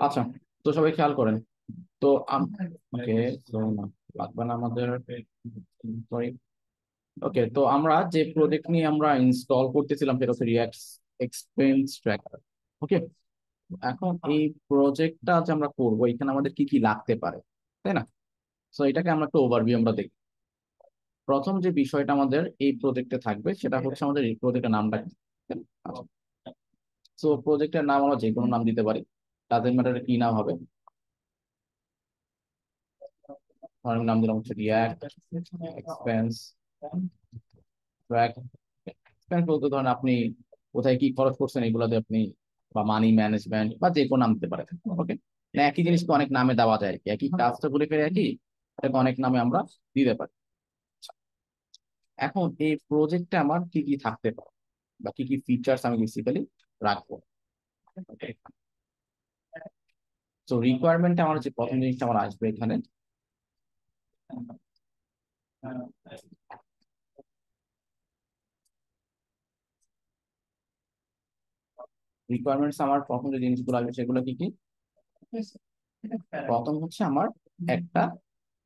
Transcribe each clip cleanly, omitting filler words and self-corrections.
আচ্ছা, তো সবাই খেয়াল করেন। তো ওকে, তো লাগবে না আমাদের। সরি। ওকে, তো আমরা যে প্রজেক্ট নিয়ে আমরা ইনস্টল করতেছিলাম সেটা হচ্ছে রিয়াক্ট এক্সপেন্স ট্র্যাকার। ওকে, এখন এই প্রজেক্টটা যে আমরা করবো এখানে আমাদের কি কি লাগতে পারে, তাই না? তো এটাকে আমরা একটু ওভারভিউ আমরা দেখি। প্রথম যে বিষয়টা আমাদের এই প্রজেক্টে থাকবে সেটা হচ্ছে আমাদের এই প্রজেক্টের নামটা কি। তো প্রজেক্টের নাম আমরা যে কোনো নাম দিতে পারি, তাদের ম্যাটারে কি নাম হবে। ধরেন নাম দিলাম হচ্ছে রিয়াক্ট এক্সপেন্স ট্র্যাক। এক্সপেন্স বলতে ধরেন আপনি কোথায় কি খরচ করছেন এগুলোতে আপনি, বা মানি ম্যানেজমেন্ট বা যে কোনো নাম দিতে পারেন। ওকে, না একই জিনিসকে অনেক নামে দেওয়া যায় আর কি, একই কাজটা ঘুরে ফিরে একই, এটাকে অনেক নামে আমরা দিতে পারি। এখন এই প্রজেক্টে আমার কি কি থাকতে পারে বা কি কি ফিচার্স আমি বেসিক্যালি রাখবো। তো রিকোয়ারমেন্ট আমার যে প্রথম জিনিসটা আমার আসবে এখানে, রিকোয়ারমেন্টস আমার প্রথম যে জিনিসগুলো আসবে সেগুলো কি কি। প্রথম হচ্ছে আমার একটা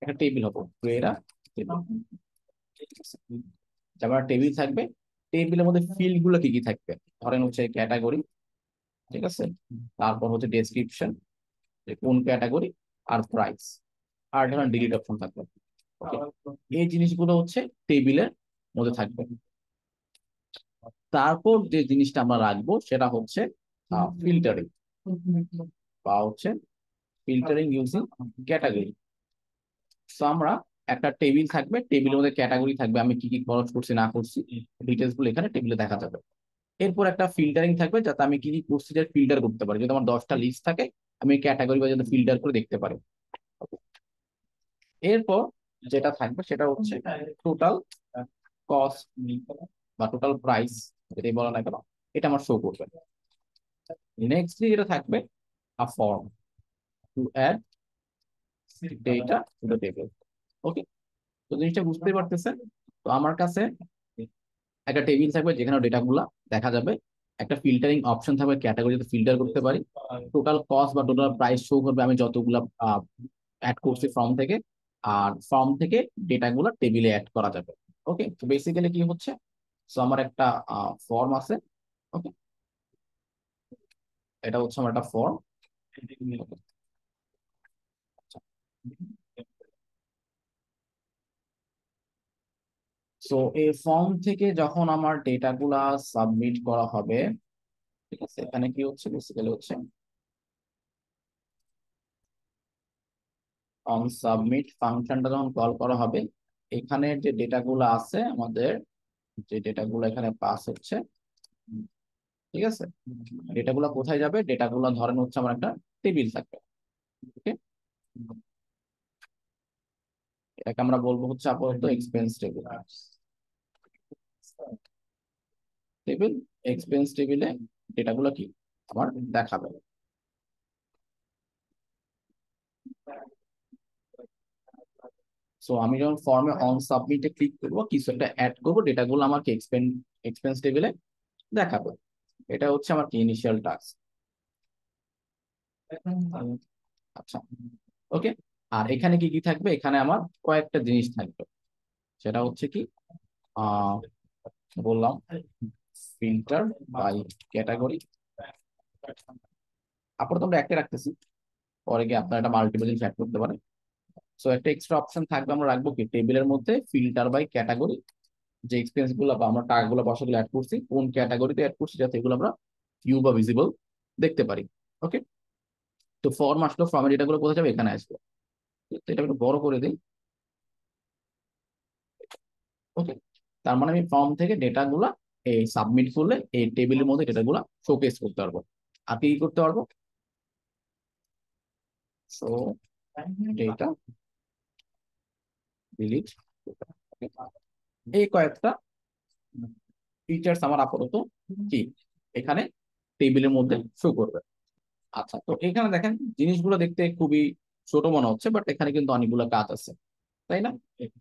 একটা টেবিল হবে, এরা যেমন টেবিল থাকবে, টেবিলের মধ্যে ফিল্ড গুলো কি কি থাকবে। ধরেন হচ্ছে ক্যাটাগরি, ঠিক আছে, তারপর হচ্ছে ডেসক্রিপশন, কোন ক্যাটাগরি, আর প্রাইস, আর ধরেন ডিলিট অপশন থাকবে। Okay? এই জিনিসগুলো হচ্ছে টেবিলের মধ্যে থাকবে। তারপর যে জিনিসটা আমরা রাখবো সেটা হচ্ছে ফিল্টারিং, বা হচ্ছে ফিল্টারিং ইউজিং ক্যাটাগরি। তো আমরা একটা টেবিল থাকবে, টেবিলের মধ্যে ক্যাটাগরি থাকবে, আমি কি কি খরচ করছি না করছি ডিটেলস গুলো এখানে টেবিলে দেখা যাবে। এরপর একটা ফিল্টারিং থাকবে যাতে আমি কি কি করছি ফিল্টার করতে পারি, যদি আমার 10টা লিস্ট থাকে আমি ক্যাটাগরি বা যাতে ফিল্টার করে দেখতে পারি। এরপর যেটা থাকবে সেটা হচ্ছে টোটাল কস্ট বা টোটাল প্রাইস, যেটাই বলা না কেন, এটা আমার শো করবে। নেক্সটলি যেটা থাকবে a form to add data to the table. Okay, তো জিনিসটা বুঝতে পারতেছেন। তো আমার কাছে একটা টেবিল থাকবে যেখানে ডেটা গুলা দেখা যাবে, একটা ফিল্টারিং অপশন থাকবে, ক্যাটাগরিতে ফিল্টার করতে পারি, টোটাল কস্ট বা টোটাল প্রাইস শো করবে আমি যতগুলা অ্যাড করছি ফর্ম থেকে, আর ফর্ম থেকে ডেটা গুলা টেবিলে অ্যাড করা যাবে। ওকে, তো বেসিক্যালি কি হচ্ছে, সো আমার একটা ফর্ম আছে। ওকে, এটা হচ্ছে আমার একটা ফর্ম। সো এই ফর্ম থেকে যখন আমার ডেটা গুলা সাবমিট করা হবে, ঠিক আছে, এখানে কি হচ্ছে বেসিক্যালি হচ্ছে অন সাবমিট ফাংশনটা যখন কল করা হবে, এখানে যে ডেটাগুলো আছে আমাদের, যে ডেটাগুলো এখানে পাস হচ্ছে, ঠিক আছে, ডেটাগুলো কোথায় যাবে, ডেটাগুলো ধরেন হচ্ছে আমার একটা টেবিল থাকবে। ওকে, এটাকে আমরা বলবো হচ্ছে আপাতত এক্সপেন্স টেবিল। টেবিল এক্সপেন্স টেবিলে ডেটাগুলো কি আমার দেখাবে। সো আমি যখন ফর্মে অন সাবমিটে ক্লিক করবো, কিছু একটা অ্যাড করবো, ডেটাগুলো আমাকে এক্সপেন্স টেবিলে দেখাবে। এটা হচ্ছে আমার কি ইনিশিয়াল টাস্ক। আচ্ছা, ওকে, আর এখানে কি কি থাকবে, এখানে আমার কয়েকটা জিনিস থাকবে। সেটা হচ্ছে কি, আহ বললাম ফিল্টার বাই ক্যাটাগরি, আপাতত আমরা একটা রাখতেছি, পরে গিয়ে আপনার একটা মাল্টিপল জিনিস অ্যাড করতে পারেন। সো একটা এক্সট্রা অপশন থাকবে, আমরা রাখবো কি টেবিলের মধ্যে ফিল্টার বাই ক্যাটাগরি, যে এক্সপেন্স গুলো বা আমরা টাকাগুলো পয়সাগুলো অ্যাড করছি কোন ক্যাটাগরিতে অ্যাড করছি, যাতে এগুলো আমরা ভিউ বা ভিজিবল দেখতে পারি। ওকে, তো ফর্ম আসলো, ফর্মের ডেটাগুলো কোথায় যাবে, এখানে আসবে। তো এটা একটু বড় করে দিই। ওকে, তার মানে আমি ফর্ম থেকে ডেটা গুলা এই সাবমিট করলে এই টেবিলের মধ্যে ডেটা গুলা শোকেস করতে পারবো। আর কি কি করতে পারবো, সো ডেটা ডিলিট, এই কয়েকটা ফিচার্স আমার আপাতত কি এখানে টেবিলের মধ্যে শো করবে। আচ্ছা, তো এখানে দেখেন জিনিসগুলো দেখতে খুবই ছোট মনে হচ্ছে, বাট এখানে কিন্তু অনেকগুলো কাজ আছে, তাই না?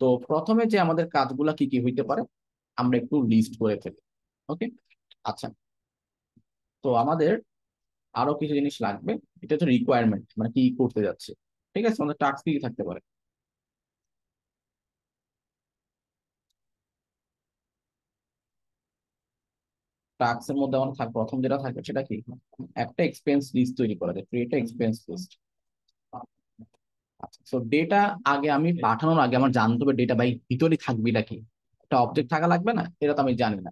তো প্রথমে যে আমাদের কাজগুলা কি কি হইতে পারে আমরা একটু লিস্ট করে ফেলি। ওকে, আচ্ছা, তো আমাদের আরো কিছু জিনিস লাগবে। এটা হচ্ছে রিকোয়ারমেন্ট, মানে কি করতে যাচ্ছে। ঠিক আছে, আমাদের টাস্ক কি থাকতে পারে? টাস্কের মধ্যে আমার প্রথম যেটা থাকবে সেটা কি, একটা এক্সপেন্স লিস্ট তৈরি করা যায়, ক্রিয়েট এক্সপেন্স লিস্ট। আচ্ছা, তো ডেটা আগে আমি পাঠানোর আগে আমার জানতে হবে ডেটা বাই ভিতরে থাকবে এটা কি, একটা অবজেক্ট থাকা লাগবে না, এটা তো আমি জানি না।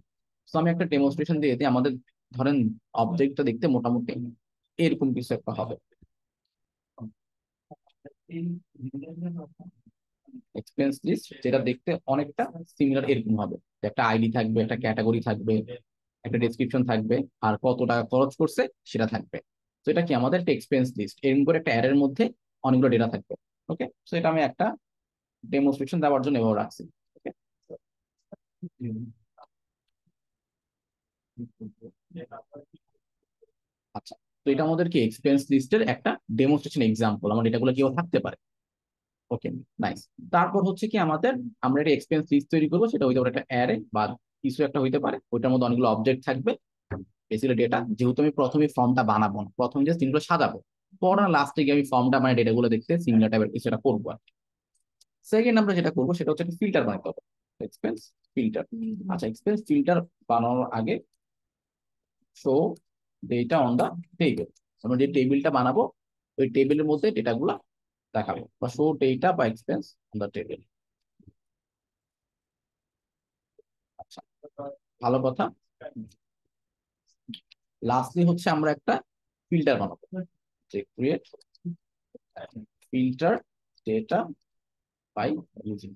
তো আমি একটা ডেমনস্ট্রেশন দিয়ে দিই আমাদের, ধরেন অবজেক্টটা দেখতে মোটামুটি এরকম কিছু একটা হবে। এক্সপেন্স লিস্ট যেটা দেখতে অনেকটা সিমিলার এরকম হবে, যে একটা আইডি থাকবে, একটা ক্যাটাগরি থাকবে, একটা ডেসক্রিপশন থাকবে, আর কত টাকা খরচ করছে সেটা থাকবে। তো এটা কি আমাদের একটা এক্সপেন্স লিস্ট, এরকম করে একটা অ্যারের মধ্যে অনেকগুলো ডেটা থাকবে। ওকে, তো এটা আমি একটা ডেমনস্ট্রেশন দেওয়ার জন্য এভাবে রাখছি। ওকে, আচ্ছা, তো এটা আমাদের কি এক্সপেন্স লিস্টের একটা ডেমনস্ট্রেশন এক্সাম্পল, আমার এটাগুলো কিও থাকতে পারে। ওকে, নাইস। তারপর হচ্ছে কি আমাদের, আমরা একটা এক্সপেন্স লিস্ট তৈরি করবো, সেটা হইতে পারে একটা অ্যারে বা কিছু একটা হইতে পারে, ওইটার মধ্যে অনেকগুলো অবজেক্ট থাকবে, বেসিক্যালি ডেটা। যেহেতু আমি প্রথমে ফর্মটা বানাবো না, প্রথমে জাস্ট তিনগুলো সাজাবো, পরে লাস্টে গিয়ে আমি ফর্মটা মানে ডেটাগুলো দেখতে সিমিলার টাইপের কিছু একটা করবো। সেকেন্ড আমরা যেটা করবো সেটা হচ্ছে একটা ফিল্টার বানাতে হবে, এক্সপেন্স ফিল্টার। আচ্ছা, এক্সপেন্স ফিল্টার বানানোর আগে show data on the table, আমরা যে টেবিলটা বানাবো ওই টেবিলের মধ্যে ডেটাগুলো দেখাবো, বা শো ডেটা বা এক্সপেন্স অন দা টেবিল। আচ্ছা, ভালো কথা। লাস্টলি হচ্ছে আমরা একটা ফিল্টার বানাবো, যে create filter data by using.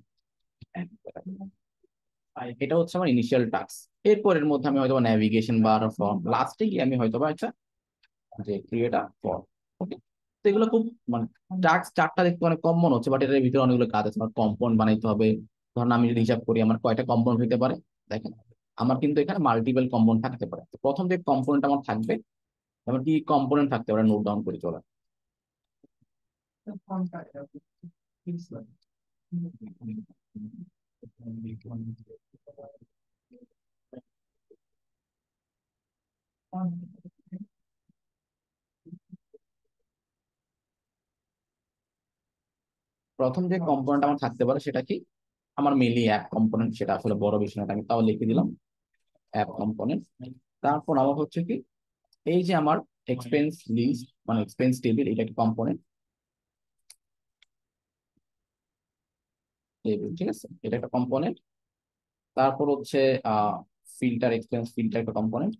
এটা হচ্ছে আমার ইনিশিয়াল টাস্ক। এরপর এর মধ্যে আমি হয়তো ন্যাভিগেশন বা ফর্ম, লাস্টে গিয়ে আমি হয়তো বা একটা যে ক্রিয়েট আ ফর্ম। ওকে, তো এগুলো খুব মানে টাস্ক চারটা দেখতে অনেক কম মনে হচ্ছে, বাট এর ভিতরে অনেকগুলো কাজ আছে। আমার কম্পাউন্ড বানাইতে হবে, ধরুন আমি যদি হিসাব করি আমার কয়টা কম্পাউন্ড হতে পারে, দেখেন আমার কিন্তু এখানে মাল্টিপল কম্পাউন্ড থাকতে পারে। তো প্রথম যে কম্পোনেন্ট আমার থাকবে, আমার কি কম্পোনেন্ট থাকতে পারে নোট ডাউন করে চলা। প্রথম যে কম্পোনেন্ট আমার থাকতে পারে সেটা কি, আমার মেনলি অ্যাপ কম্পোনেন্ট, সেটা আসলে বড় বিষয় না, আমি তাও লিখে দিলাম অ্যাপ কম্পোনেন্ট। তারপর আমার হচ্ছে কি, এই যে আমার এক্সপেন্স লিস্ট মানে এক্সপেন্স টেবিল, এটা একটা কম্পোনেন্ট টেবিল, ঠিক আছে, এটা একটা কম্পোনেন্ট। তারপর হচ্ছে ফিল্টার, এক্সপেন্স ফিল্টার একটা কম্পোনেন্ট,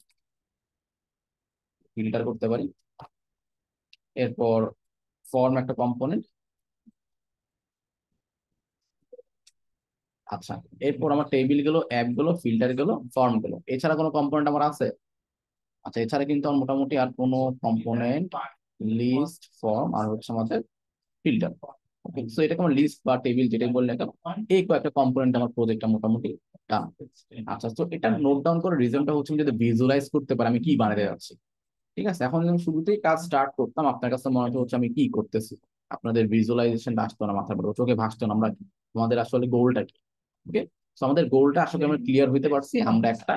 ফিল্টার করতে পারি। এরপর ফর্ম একটা কম্পোনেন্ট। আচ্ছা, এরপর আমার টেবিল গুলো, অ্যাপ গুলো, ফিল্টার গুলো, ফর্ম গুলো, এছাড়া কোনো কম্পোনেন্ট আমার আছে? আচ্ছা, এছাড়া কিন্তু আমার মোটামুটি আর কোনো কম্পোনেন্ট, লিস্ট, ফর্ম, আর হচ্ছে আমাদের ফিল্টার। ওকে, সো এটাকে আমার লিস্ট বা টেবিল যেটাই বললে কেন, এই কয়েকটা কম্পোনেন্ট আমার প্রজেক্টটা মোটামুটি ডান। আচ্ছা, তো এটা নোট ডাউন করে রিজনটা হচ্ছে আমি যদি ভিজুয়ালাইজ করতে পারি আমি কি বানাতে যাচ্ছি। ঠিক আছে, এখন যদি আমি শুরুতেই কাজ স্টার্ট করতাম, আপনার কাছে মনে হচ্ছে আমি কি করতেছি, আপনাদের ভিজুয়ালাইজেশনটা আসতো না মাথার মধ্যে, চোখে ভাসতো না আমরা আমাদের আসলে গোলটা কি। ওকে, তো আমাদের গোলটা আসলে আমরা ক্লিয়ার হইতে পারছি, আমরা একটা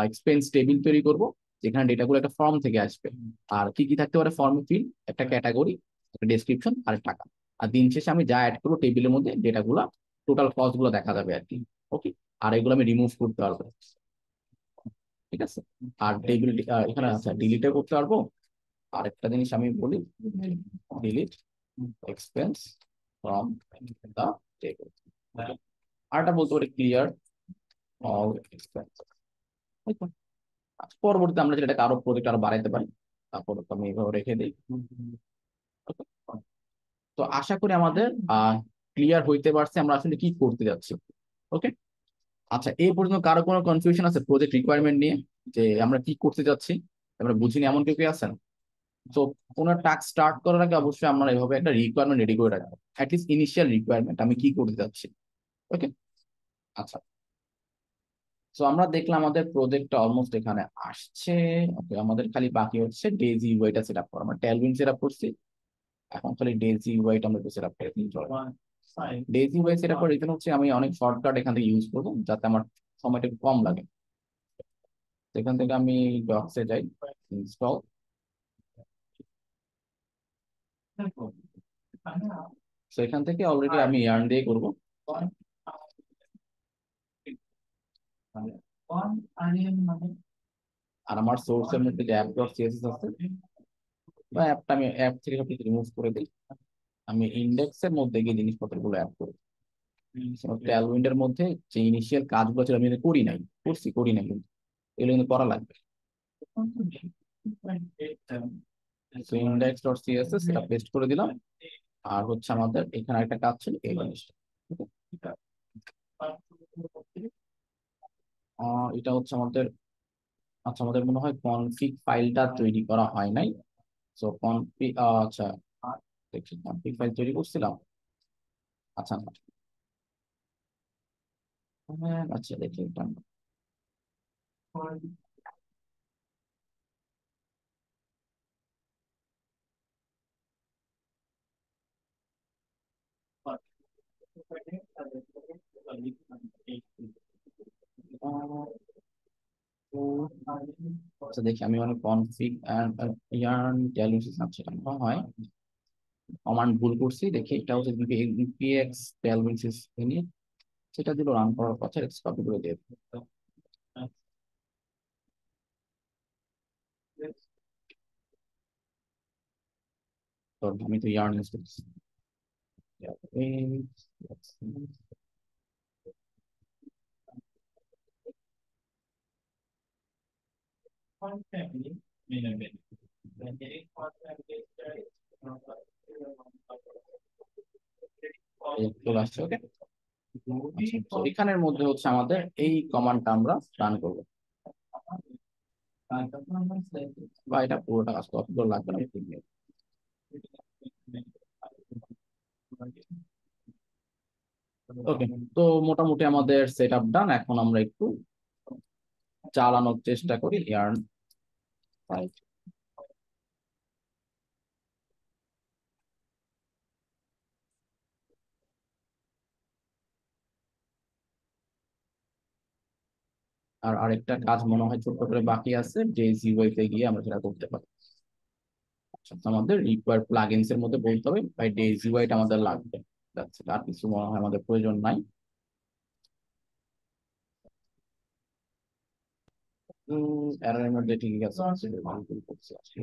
এক্সপেন্স টেবিল তৈরি করব, যেখানে ডেটাগুলো একটা ফর্ম থেকে আসবে। আর কি কি থাকতে পারে ফর্মে, ফিল্ড, একটা ক্যাটাগরি, একটা ডেসক্রিপশন, আর টাকা। আর দিন শেষে আমি যা অ্যাড করবো টেবিলের মধ্যে ডেটাগুলো, টোটাল কস্ট গুলো দেখা যাবে আর কি। ওকে, আর এগুলো আমি রিমুভ করতে পারবো। ঠিক আছে, আর টেবিল এখানে আচ্ছা ডিলিটও করতে পারবো। আরেকটা জিনিস আমি বলি, delete expense from the table. আরেকটা বলতে পারি ক্লিয়ার অল এক্সপেন্স। পরবর্তীতে আমরা যেটা আরো প্রজেক্ট আরো বাড়াইতে পারি, তারপর তো আমি এইভাবে রেখে দিই। Okay? তো আশা করি আমাদের ক্লিয়ার হইতে পারছে আমরা আসলে কি করতে যাচ্ছি। ওকে, আচ্ছা, এই পর্যন্ত কারো কোনো কনফিউশন আছে প্রজেক্ট রিকোয়ারমেন্ট নিয়ে, যে আমরা কি করতে যাচ্ছি আমরা বুঝিনি এমন কেউ কি আছেন? তো কোনো টাস্ক স্টার্ট করার আগে অবশ্যই আমরা এভাবে একটা রিকোয়ারমেন্ট রেডি করে রাখবো, অ্যাটলিস্ট ইনিশিয়াল রিকোয়ারমেন্ট আমি কি করতে যাচ্ছি। ওকে, আচ্ছা, তো আমরা দেখলাম আমাদের প্রজেক্টটা অলমোস্ট এখানে আসছে। ওকে, আমাদের খালি বাকি হচ্ছে ডেজি ওয়েটা সেট আপ করা, আমরা টেলভিন সেট আপ করছি, এখন খালি ডেজি ওয়েট আমরা সেট আপ করে দিই। ডেজি ওয়েট সেট আপ করার রিজন হচ্ছে আমি অনেক শর্টকাট এখান থেকে ইউজ করবো যাতে আমার সময়টা একটু কম লাগে। তো এখান থেকে আমি ডক্সে যাই, ইনস্টল, তো এখান থেকে অলরেডি আমি ইয়ার্ন দিয়ে করব। আর আমার সোর্সের মধ্যে যে অ্যাপ ডট সিএসএস আছে বা অ্যাপটা আমি অ্যাপ থেকে সবকিছু রিমুভ করে দিই, আমি ইন্ডেক্সের মধ্যে গিয়ে জিনিসপত্রগুলো অ্যাড করি। ট্যালউইন্ডের মধ্যে যে ইনিশিয়াল কাজগুলো ছিল আমি কিন্তু করি নাই কিন্তু এগুলো কিন্তু করা লাগবে। ইন্ডেক্স ডট সিএসএস এটা পেস্ট করে দিলাম। আর হচ্ছে আমাদের এখানে একটা কাজ ছিল এই জিনিসটা। এটা হচ্ছে আমাদের, আচ্ছা আমাদের মনে হয় কনফিগ ফাইলটা তৈরি করা হয় নাই। সো কনফিগ, আচ্ছা দেখি কনফিগ ফাইল তৈরি করছিলাম। আচ্ছা আচ্ছা দেখি এটা আচ্ছা দেখি আমি অনেক কনফিগ এন্ড ইয়ার্ন ট্যালেন্ট আছে এটা মনে হয় কমান্ড ভুল করছি। দেখি এটা হচ্ছে বিপিএক্স ট্যালেন্ট নিয়ে সেটা দিল রান করার কথা, কপি করে দিয়ে দিই। তো আমি তো ইয়ার্ন ইউজ করছি। চলে আসছে, ওকে। তো এখানের মধ্যে হচ্ছে আমাদের এই কমান্ডটা আমরা রান করবো, বা এটা পুরোটা কাজ কতগুলো লাগবে না। ওকে, তো মোটামুটি আমাদের সেট আপ ডান। এখন আমরা একটু চালানোর চেষ্টা করি ইয়ার্ন। আর আরেকটা কাজ মনে হয় ছোট্ট করে বাকি আছে, যে জিইউআই তে গিয়ে আমরা সেটা করতে পারি। আচ্ছা, তো আমাদের রিকোয়ার প্লাগইনস এর মধ্যে বলতে হবে ভাই জিইউআই টা আমাদের লাগবে। যাচ্ছে আর কিছু মনে হয় আমাদের প্রয়োজন নাই। এরর মধ্যে ঠিক আছে, ভুল করছি আজকে।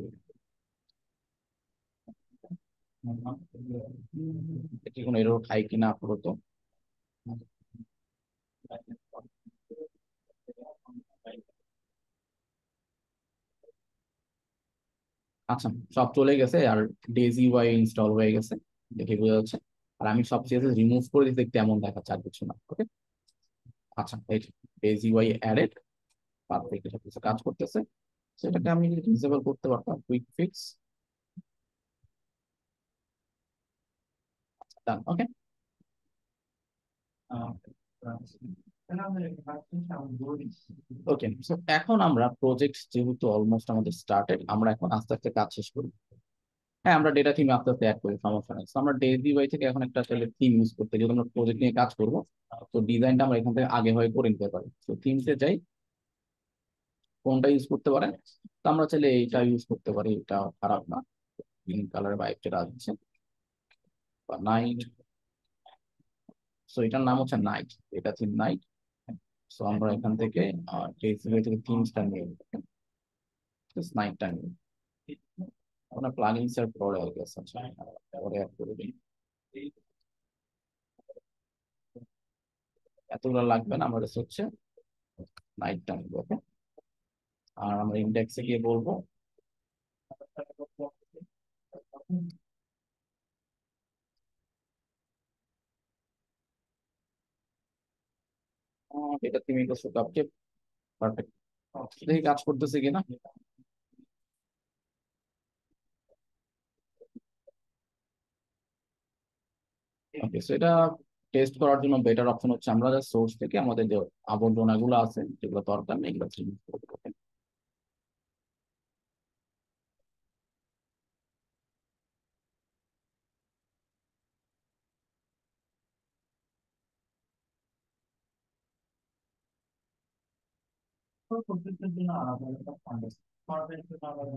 এটি কোনো এরর খাই কিনা আপাতত। আচ্ছা, সব চলে গেছে আর ডেজি ওয়াই ইনস্টল হয়ে গেছে, দেখে বোঝা যাচ্ছে। আর আমি সব সিএসএস রিমুভ করে দিতে দেখতে এমন দেখাচ্ছে, আর কিছু না। ওকে, আচ্ছা এই ডেজি ওয়াই অ্যাডেড, পারফেক্ট, এটা কিছু কাজ করতেছে। সেটাকে আমি ডিসেবল করতে পারতাম, কুইক ফিক্স ডান। ওকে, ওকে, সো এখন আমরা প্রজেক্ট যেহেতু অলমোস্ট আমাদের স্টার্টেড, আমরা এখন আস্তে আস্তে কাজ শেষ করি। হ্যাঁ, আমরা ডেটা থিম আস্তে আস্তে অ্যাড করি, সমস্যা নেই। So, আমরা ডেজি ওয়াই থেকে এখন একটা আসলে থিম ইউজ করতে, যেহেতু আমরা প্রজেক্ট নিয়ে কাজ করবো, তো ডিজাইনটা আমরা এখান থেকে আগে হয়ে করে নিতে পারি। তো থিমসে যাই, কোনটা ইউজ করতে পারেন। তো আমরা চাইলে এইটা ইউজ করতে পারি, এটা খারাপ না। গ্রিন কালার ভাইব যেটা আছে, বা নাইট। সো এটার নাম হচ্ছে নাইট, এটা থিম নাইট। সো আমরা এখান থেকে ডেজি ওয়াই থেকে থিমসটা নিয়ে নাইটটা নিই। আপনার প্ল্যানিং সেট পরে আর গেছে, আচ্ছা পরে অ্যাড করে দিই। এতগুলো লাগবে না, আমাদের হচ্ছে নাইটটা নিব। ওকে, আর আমরা ইন্ডেক্সে গিয়ে বলবো এটা তুমি কাপকে, পারফেক্ট। দেখি কাজ করতেছে কিনা। ওকে, সো এটা টেস্ট করার জন্য বেটার অপশন হচ্ছে আমরা সোর্স থেকে আমাদের যে আবর্জনাগুলো আছে যেগুলো দরকার নেই এগুলো remove করে দেবো। Okay?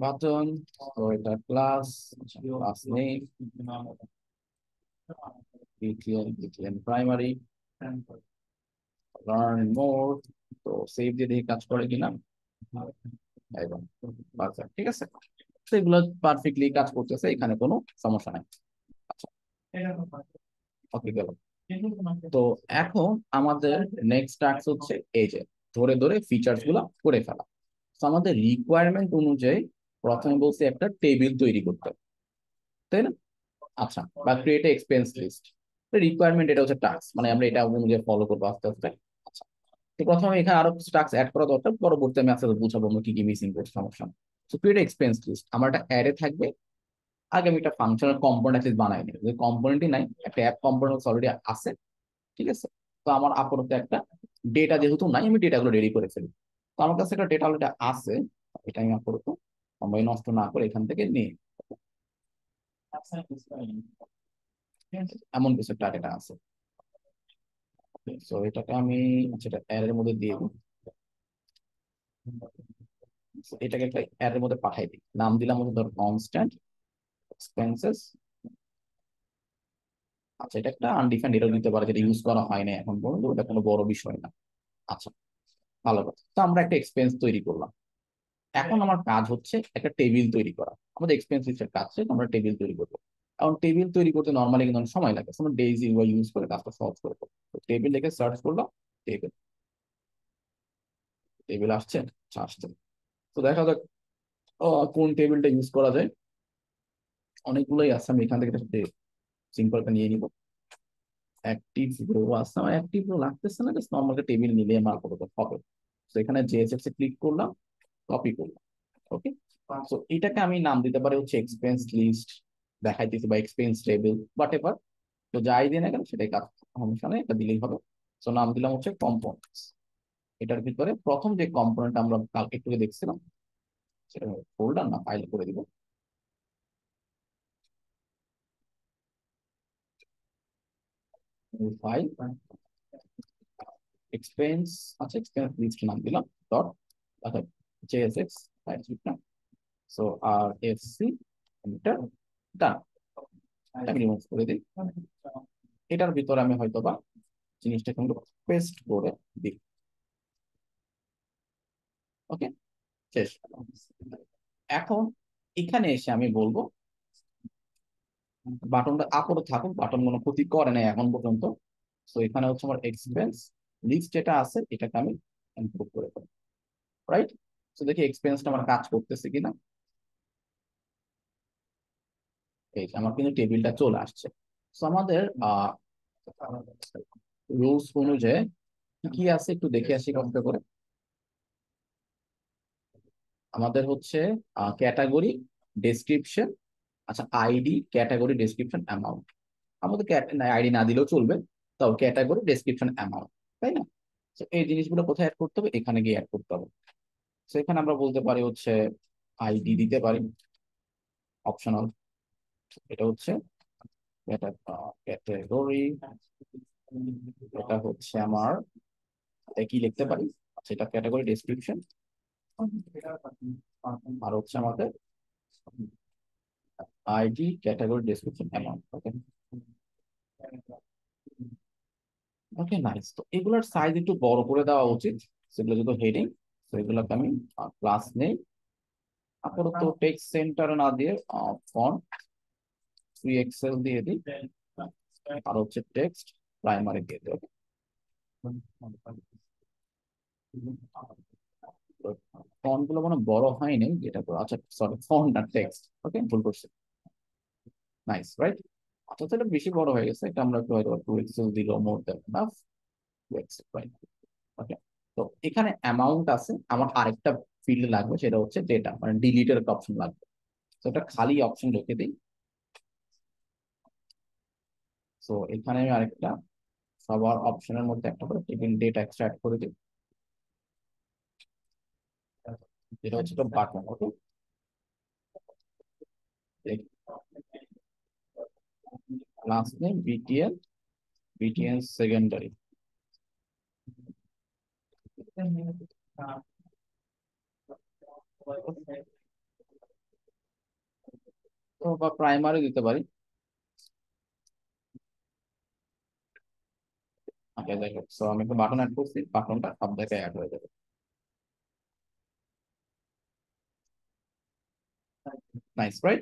বাটন, তো এটা class, class name, BTN primary, learn more. তো সেভ দিয়ে দেখি কাজ করে কিনা। এবং perfect, ঠিক আছে, তো এগুলো পারফেক্টলি কাজ করতেছে, এখানে কোনো সমস্যা নাই। আচ্ছা, ওকে গেল। তো এখন আমাদের নেক্সট টাস্ক হচ্ছে এই যে ধরে ধরে ফিচার্স গুলা করে ফেলা। তো আমাদের রিকোয়ারমেন্ট অনুযায়ী প্রথমে বলছি একটা টেবিল তৈরি করতে, তাই না? আচ্ছা, বা ক্রিয়েট এক্সপেন্স লিস্ট। রিকোয়ারমেন্ট এটা হচ্ছে টাস্ক, মানে আমরা এটা অনুযায়ী ফলো করবো আস্তে আস্তে। আচ্ছা, তো প্রথমে এখানে আরো কিছু টাস্ক অ্যাড করা দরকার, পরবর্তী আমি আস্তে আস্তে বুঝাবো আমরা কি কি মিসিং করছি, সমস্যা না। তো ক্রিয়েট এক্সপেন্স লিস্ট, আমার একটা অ্যারে থাকবে। আগে আমি একটা ফাংশনাল কম্পোনেন্ট বানাই নি, যে কম্পোনেন্টই নাই, একটা অ্যাপ কম্পোনেন্ট অলরেডি আছে, ঠিক আছে। তো আমার আপাতত একটা ডেটা যেহেতু নাই, আমি ডেটাগুলো রেডি করে ফেলি। তো আমার কাছে একটা ডেটা অলরেডি আছে, এটা আমি আপাতত সময় নষ্ট না করে এখান থেকে নিয়ে, এমন কিছু একটা ডেটা আছে। তো এটাকে আমি, আচ্ছা, এটা অ্যারের মধ্যে দিয়ে দিই। So, এটাকে একটা অ্যারের মধ্যে পাঠাই দিই, নাম দিলাম হচ্ছে ধর কনস্ট্যান্ট এক্সপেন্সেস। আচ্ছা, এটা একটা আনডিফাইন্ড এরর দিতে পারে, যেটা ইউজ করা হয় না এখন পর্যন্ত, ওটা কোনো বড় বিষয় না। আচ্ছা, ভালো কথা, তো আমরা একটা এক্সপেন্স তৈরি করলাম। এখন আমার কাজ হচ্ছে একটা টেবিল তৈরি করা, আমাদের এক্সপেন্স লিস্টের কাজ শেষ, আমরা টেবিল তৈরি করবো। এখন টেবিল তৈরি করতে নর্মালি কিন্তু অনেক সময় লাগে, আমরা ডেইজি ইউজ করে কাজটা সহজ করবো। তো টেবিল লিখে সার্চ করলাম, টেবিল, টেবিল আসছে, আচ্ছা, আসছে। তো দেখা যাক কোন টেবিলটা ইউজ করা যায়। অনেকগুলোই আছে, আমি এখান থেকে সিম্পলটা নিয়ে নিব। অ্যাক্টিভ রো আছে, আমার অ্যাক্টিভ রো লাগতেছে না, জাস্ট নর্মাল টেবিল নিলে আমার আপাতত হবে। তো এখানে জেএসএফ এ ক্লিক করলাম, কপি করলাম। ওকে, তো এটাকে আমি নাম দিতে পারি হচ্ছে এক্সপেন্স লিস্ট দেখাইতেছি, বা এক্সপেন্স টেবিল, হোয়াট এভার। তো যাই দিয়ে না কেন সেটাই কাজ, সমস্যা নেই, এটা দিলেই হবে। তো নাম দিলাম হচ্ছে কম্পোনেন্টস। এটার ভিতরে প্রথম যে কম্পোনেন্ট আমরা কালকে একটু দেখছিলাম, সেটা ফোল্ডার না ফাইল করে দিব। ফাইল এক্সপেন্স, আচ্ছা, এক্সপেন্স লিস্ট নাম দিলাম, ডট, অর্থাৎ জেএসএক্স ফাইল না। সো আর এফ সি, এন্টার, ডান। আমি রিমুভ করে দিই। এটার ভিতরে আমি হয়তো বা জিনিসটা কিন্তু পেস্ট করে দিই। ওকে, শেষ। এখন এখানে এসে আমি বলবো বাটনটা আপরে থাকুক, বাটন কোনো ক্ষতি করে নাই এখন পর্যন্ত। তো এখানে হচ্ছে আমার এক্সপেন্স লিস্ট যেটা আছে এটাকে আমি ইনপুট করে দেবো, রাইট? তো দেখি এক্সপেন্সটা আমার কাজ করতেছে কিনা। এই যে আমার কিন্তু টেবিলটা চলে আসছে। তো আমাদের রুলস অনুযায়ী কি কি আছে একটু দেখে আসি কষ্ট করে। আমাদের হচ্ছে ক্যাটাগরি, ডেসক্রিপশন, আচ্ছা, আইডি, ক্যাটাগরি, ডেসক্রিপশন, অ্যামাউন্ট। আমাদের আইডি না দিলেও চলবে, তাও ক্যাটাগরি, ডেসক্রিপশন, অ্যামাউন্ট, তাই না? তো এই জিনিসগুলো কোথায় অ্যাড করতে হবে, এখানে গিয়ে অ্যাড করতে হবে। তো এখানে আমরা বলতে পারি হচ্ছে আইডি দিতে পারি, অপশনাল। এটা হচ্ছে ক্যাটাগরি, এটা হচ্ছে আমার, কি লিখতে পারি, আচ্ছা, এটা ক্যাটাগরি, ডেসক্রিপশন, আর হচ্ছে আমাদের আইডি, ক্যাটাগরি, ডেসক্রিপশন, অ্যামাউন্ট। ওকে, ওকে, নাইস। তো এগুলোর সাইজ একটু বড় করে দেওয়া উচিত, সেগুলো যেহেতু হেডিং। তো এগুলোকে আমি ক্লাস নেই, আপাতত টেক্সট সেন্টার না দিয়ে ফন্ট ফ্রি এক্সেল দিয়ে দিই, আর হচ্ছে টেক্সট প্রাইমারি দিয়ে দিই। ফন্ট গুলো মানে বড় হয়নি, যেটা করে, আচ্ছা, সরি, ফন্ট আর টেক্সট, ওকে, ভুল করছি। Nice, right? আচ্ছা, তাহলে বেশি বড় হয়ে গেছে, এটা আমরা একটু হয়তো 2 এক্সেল দিলেও more than enough. 2 excel, right? Okay. তো এখানে অ্যামাউন্ট আছে, আমার আরেকটা ফিল্ড লাগবে, সেটা হচ্ছে ডেটা, মানে ডিলিটের একটা অপশন লাগবে। তো এটা খালি অপশন রেখে দিই। তো এখানে আমি আরেকটা, সবার অপশনের মধ্যে একটা করে টেবিল ডেটা এক্সট্রাক্ট করে দিই, যেটা হচ্ছে তো button. Okay, last name BTL, BTL secondary. তো বা প্রাইমারি দিতে পারি। ওকে, যাই হোক, সো আমি একটা বাটন অ্যাড করছি, বাটনটা সব জায়গায় অ্যাড হয়ে যাবে। Nice, right?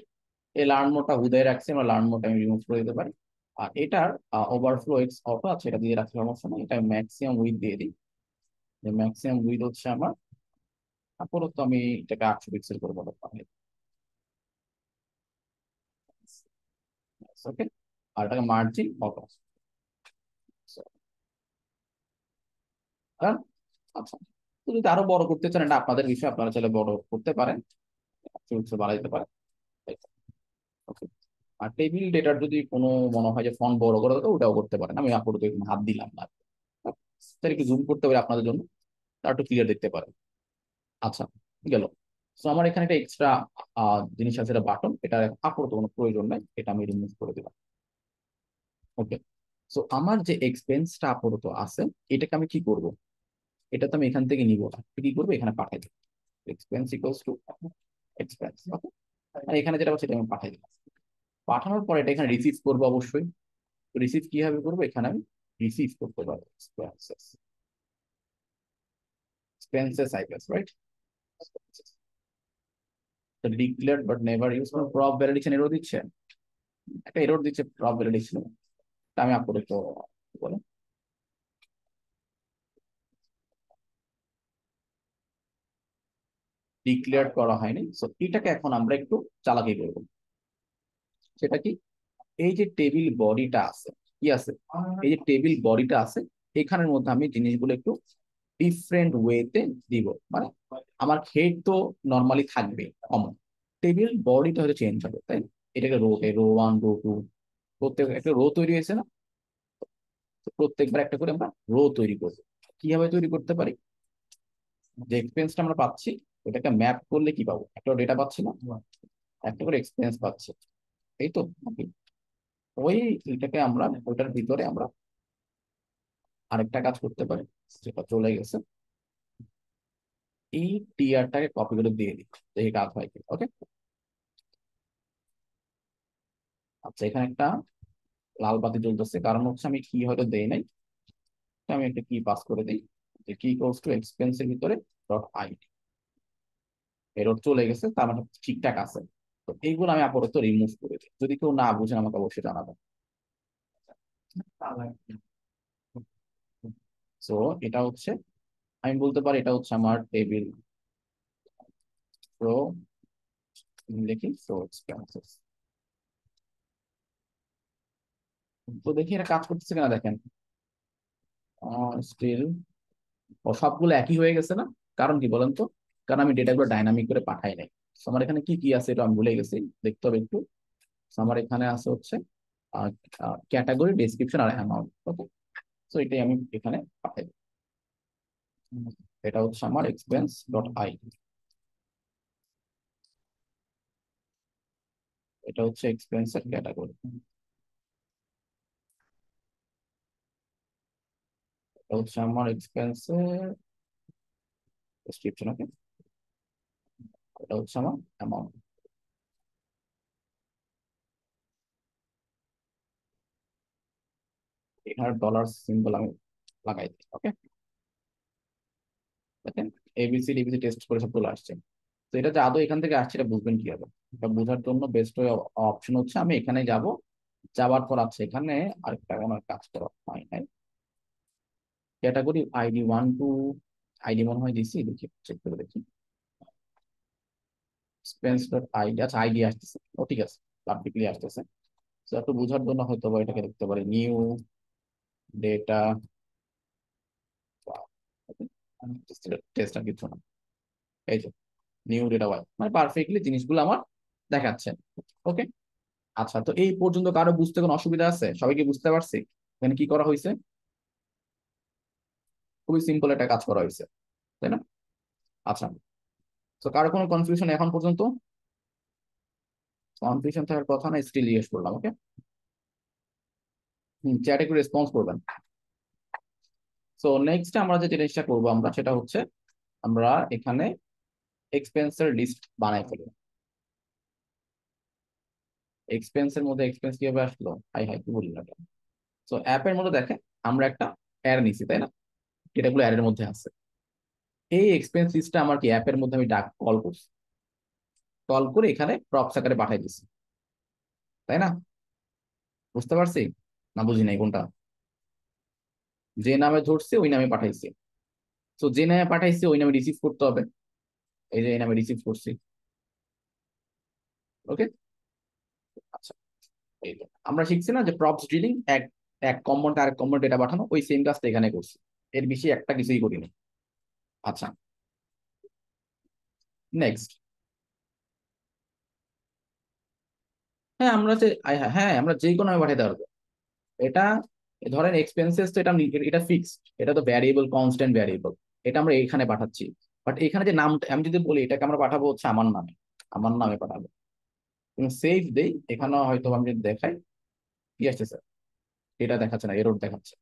এই লার্ন মোডটা হুদায় রাখছি, আমরা লার্ন মোডটা আমি রিমুভ করে দিতে পারি। আর এটার ওভারফ্লো এক্স অটো আছে, এটা দিয়ে রাখলে সমস্যা নেই। এটা ম্যাক্সিমাম উইথ দিয়ে দিই। যে ম্যাক্সিমাম উইথ হচ্ছে আমার, আপাতত আমি এটাকে 800 পিক্সেল করে বলতে পারি। ওকে, আর এটাকে মার্জিন অটো। আচ্ছা, তো যদি আরো বড় করতে চান, এটা আপনাদের বিষয়, আপনারা চাইলে বড় করতে পারেন, বাড়াইতে পারেন। ওকে, আর টেবিল ডেটার যদি কোনো মনে হয় যে ফন্ট বড় করে দেবো, ওটাও করতে পারেন। আমি আপাতত এখানে হাত দিলাম না, তাহলে একটু জুম করতে পারি আপনাদের জন্য, তার একটু ক্লিয়ার দেখতে পারেন। আচ্ছা, গেল। তো আমার এখানে একটা এক্সট্রা জিনিস আছে, এটা বাটন, এটা আপাতত কোনো প্রয়োজন নাই, এটা আমি রিমুভ করে দিলাম। ওকে, সো আমার যে এক্সপেন্সটা আপাতত আছে, এটাকে আমি কি করব? এটা তো আমি এখান থেকে নিব না, কি করবো, এখানে পাঠাই দেবো। Expense equals to expense. Okay, আর এখানে যেটা হচ্ছে এটা আমি পাঠাই দিলাম। পাঠানোর পর এটা এখানে রিসিভ করবো অবশ্যই। রিসিভ কিভাবে করবো, এখানে আমি রিসিভ করতে পারবো expenses, expenses I guess, right? তো declared but never use, prop validation error দিচ্ছে, একটা এরর দিচ্ছে প্রব ভ্যালিডেশন। তা আমি আপাতত বলে ডিক্লেয়ার করা হয়নি, সো এটাকে এখন আমরা একটু চালাকি করবো। সেটা কি, এই যে টেবিল বডিটা আছে, কি আছে, এই যে টেবিল বডিটা আছে, এখানের মধ্যে আমি জিনিসগুলো একটু ডিফারেন্ট ওয়েতে দিব। মানে আমার হেড তো নর্মালি থাকবে কমন, টেবিল বডিটা হয়তো চেঞ্জ হবে, তাই না? এটাকে রো 1, রো 2, প্রত্যেক একটা রো তৈরি হয়েছে না? তো প্রত্যেকবার একটা করে আমরা রো তৈরি করবো। কিভাবে তৈরি করতে পারি, যে এক্সপেন্সটা আমরা পাচ্ছি, ওটাকে ম্যাপ করলে কি পাবো, একটা ডেটা পাচ্ছি না, একটা করে এক্সপেন্স পাচ্ছি, এই তো নাকি? ওই এটাকে আমরা ওইটার ভিতরে আমরা আরেকটা কাজ করতে পারি, যেটা চলে গেছে, এই টিআরটাকে কপি করে দিয়ে দিই, দেখি কাজ হয় কি। ওকে, আচ্ছা, এখানে একটা লাল বাতি জ্বলতেছে, কারণ হচ্ছে আমি কি হয়তো দেই নাই। তো আমি একটা কি পাস করে দিই, যে কি ইকুয়ালস টু এক্সপেন্সের ভিতরে ডট আইডি, এরর চলে গেছে, তার মানে ঠিকঠাক আছে। তো এইগুলো আমি আপাতত রিমুভ করে দিই, যদি কেউ না বুঝেন আমাকে অবশ্যই জানাবেন। সো এটা হচ্ছে, আমি বলতে পারি এটা হচ্ছে আমার টেবিল প্রো, লিখি প্রো এক্সপেন্সেস। তো দেখি এটা কাজ করতেছে কিনা, দেখেন স্টিল, ও সবগুলো একই হয়ে গেছে না? কারণ কি বলেন তো, কারণ আমি ডেটাগুলো ডাইনামিক করে পাঠাই নাই। So, আমার এখানে কি কি আছে এটা আমি ভুলে গেছি, দেখতে হবে একটু। So, আমার এখানে আছে হচ্ছে ক্যাটাগরি, ডেসক্রিপশন আর অ্যামাউন্ট। ওকে, সো এটাই আমি এখানে পাঠাই দিই। এটা হচ্ছে আমার এক্সপেন্স ডট আই, এটা হচ্ছে এক্সপেন্সের ক্যাটাগরি, এটা হচ্ছে আমার এক্সপেন্সের ডেসক্রিপশন। ওকে, এটা হচ্ছে আমার অ্যামাউন্ট। এখানে ডলার সিম্বল আমি লাগাই দিই। ওকে, দেখেন এবিসি ডিবিসি টেস্ট করে সব চলে আসছে। তো এটা যে আদৌ এখান থেকে আসছে, এটা বুঝবেন কিভাবে? এটা বোঝার জন্য বেস্ট অপশন হচ্ছে, আমি এখানে যাব, যাওয়ার পর আছে এখানে আরেকটা আমার কাজ করা হয় নাই, ক্যাটাগরি আইডি 1 টু আইডি মনে হয় দিছি, দেখি চেক করে দেখি। এক্সপেন্স ডট আইডি, আচ্ছা আইডি আসতেছে, ও ঠিক আছে, পাবলিকলি আসতেছে। তো একটু বোঝার জন্য হয়তো বা এটাকে দেখতে পারি নিউ ডেটা, টেস্ট আর কিছু না, এই যে নিউ ডেটা ওয়াই, মানে পারফেক্টলি জিনিসগুলো আমার দেখাচ্ছে। ওকে, আচ্ছা, তো এই পর্যন্ত কারো বুঝতে কোনো অসুবিধা আছে? সবাইকে বুঝতে পারছি এখানে কি করা হয়েছে? খুবই সিম্পল একটা কাজ করা হয়েছে, তাই না? আচ্ছা, তো কারো কোনো কনফিউশন এখন পর্যন্ত? কনফিউশন থাকার কথা না, স্টিল জিজ্ঞেস করলাম। ওকে, চ্যাটে একটু রেসপন্স করবেন। সো নেক্সট আমরা যে জিনিসটা করবো আমরা, সেটা হচ্ছে আমরা এখানে এক্সপেন্সের লিস্ট বানাই ফেলি। এক্সপেন্সের মধ্যে এক্সপেন্স কিভাবে আসলো, হাই হাই কি বলি না। তো অ্যাপের মধ্যে দেখেন আমরা একটা অ্যাড নিছি তাই না, এটাগুলো অ্যাডের মধ্যে আছে। এই এক্সপেন্স লিস্টটা আমার কি অ্যাপের মধ্যে আমি ডাক কল করছি, কল করে এখানে প্রপস আকারে পাঠিয়ে দিছি, তাই না? বুঝতে পারছি না বুঝি নাই কোনটা? যে নামে ধরছে ওই নামে পাঠাইছি। তো যে নামে পাঠাইছি ওই নামে রিসিভ করতে হবে, এই যে এই নামে রিসিভ করছি। ওকে, আচ্ছা। এই তো আমরা শিখছি না যে প্রপস ডিলিং, এক এক কম্পোনেন্ট আরেক কম্পোনেন্ট ডেটা পাঠানো, ওই সেম কাজটা এখানে করছি, এর বেশি একটা কিছুই করিনি। আচ্ছা, নেক্সট। হ্যাঁ আমরা যে হ্যাঁ আমরা যে কোনো ভাবে পাঠাতে পারবো। এটা ধরেন এক্সপেন্সেস তো এটা এটা ফিক্সড, এটা তো ভ্যারিয়েবল, কনস্ট্যান্ট ভ্যারিয়েবল, এটা আমরা এখানে পাঠাচ্ছি। বাট এখানে যে নামটা আমি যদি বলি এটাকে আমরা পাঠাবো হচ্ছে আমার নামে, আমার নামে পাঠাবো। তুমি সেভ দেই, এখানে হয়তো আমি যদি দেখাই কি আসছে স্যার, এটা দেখাচ্ছে না, এরর দেখাচ্ছে।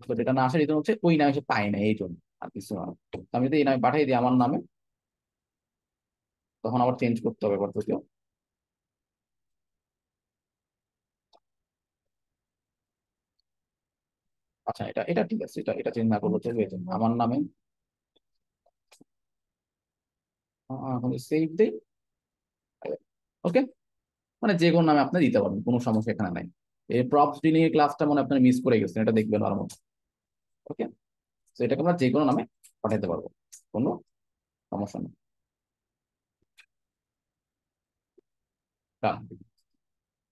তো যেটা না আসার রিজন হচ্ছে ওই নামে সে পায় না, এই জন্য আর কিছু না। তো আমি যদি এই নামে পাঠিয়ে দিই আমার নামে, তখন আবার চেঞ্জ করতে হবে পদ্ধতিও। আচ্ছা, এটা এটা ঠিক আছে, এটা এটা চেঞ্জ না করলে চলবে, এই জন্য আমার নামে এখন সেভ দেই। ওকে, মানে যে কোনো নামে আপনি দিতে পারবেন, কোনো সমস্যা এখানে নাই। এই প্রপস ডিলিং এর ক্লাসটা মনে হয় আপনারা মিস করে গেছেন, এটা দেখবেন আর মতো। ওকে, তো এটাকে আমরা যে কোনো নামে পাঠাতে পারবো, কোনো সমস্যা নেই। Done.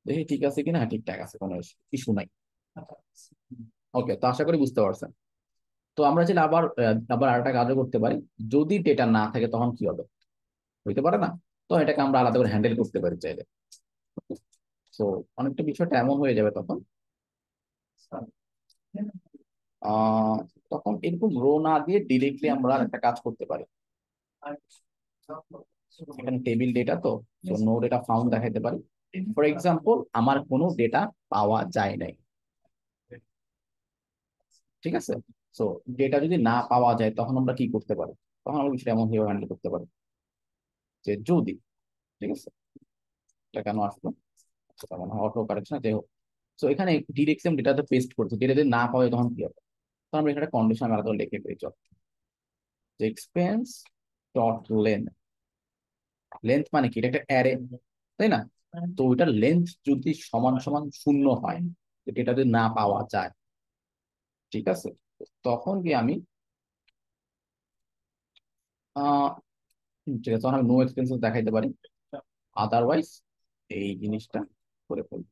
দেখি ঠিক আছে কিনা, হ্যাঁ ঠিকঠাক আছে, কোনো ইস্যু নাই। ওকে, তো আশা করি বুঝতে পারছেন। তো আমরা চাইলে আবার আবার আরেকটা কাজও করতে পারি, যদি ডেটা না থাকে তখন কি হবে, হইতে পারে না? তো এটাকে আমরা আলাদা করে হ্যান্ডেল করতে পারি চাইলে। তো অনেকটা বিষয়টা এমন হয়ে যাবে তখন, আহ তখন এরকম রো না দিয়ে ডিরেক্টলি আমরা একটা কাজ করতে পারি। এখানে টেবিল ডেটা, তো নো ডেটা ফাউন্ড দেখাইতে পারি। ফর এক্সাম্পল আমার কোনো ডেটা পাওয়া যায় নাই, ঠিক আছে? তো ডেটা যদি না পাওয়া যায় তখন আমরা কি করতে পারি, তখন আমরা বিষয়টা এমন ভাবে হ্যান্ডেল করতে পারি যে যদি, ঠিক আছে, এটা কেন আসলো, সেটা মনে হয় অটো কারেকশন, যাই হোক। তো এখানে ডিরেক্ট ডেটাতে পেস্ট করছি, ডেটা যদি না পাওয়া যায় তখন কি হবে, তখন আমরা এখানে কন্ডিশন আলাদা করে লিখে পেয়েছি যে এক্সপেন্স ডট লেন্থ। লেন্থ মানে কি, এটা একটা অ্যারে, তাই না? তো ওইটার লেন্থ যদি সমান সমান শূন্য হয়, এটা যদি না পাওয়া যায়, ঠিক আছে, তখন কি আমি আহ ঠিক আছে, তখন আমি নো এক্সপেন্সেস দেখাইতে পারি, আদারওয়াইজ এই জিনিসটা করে ফেলবো।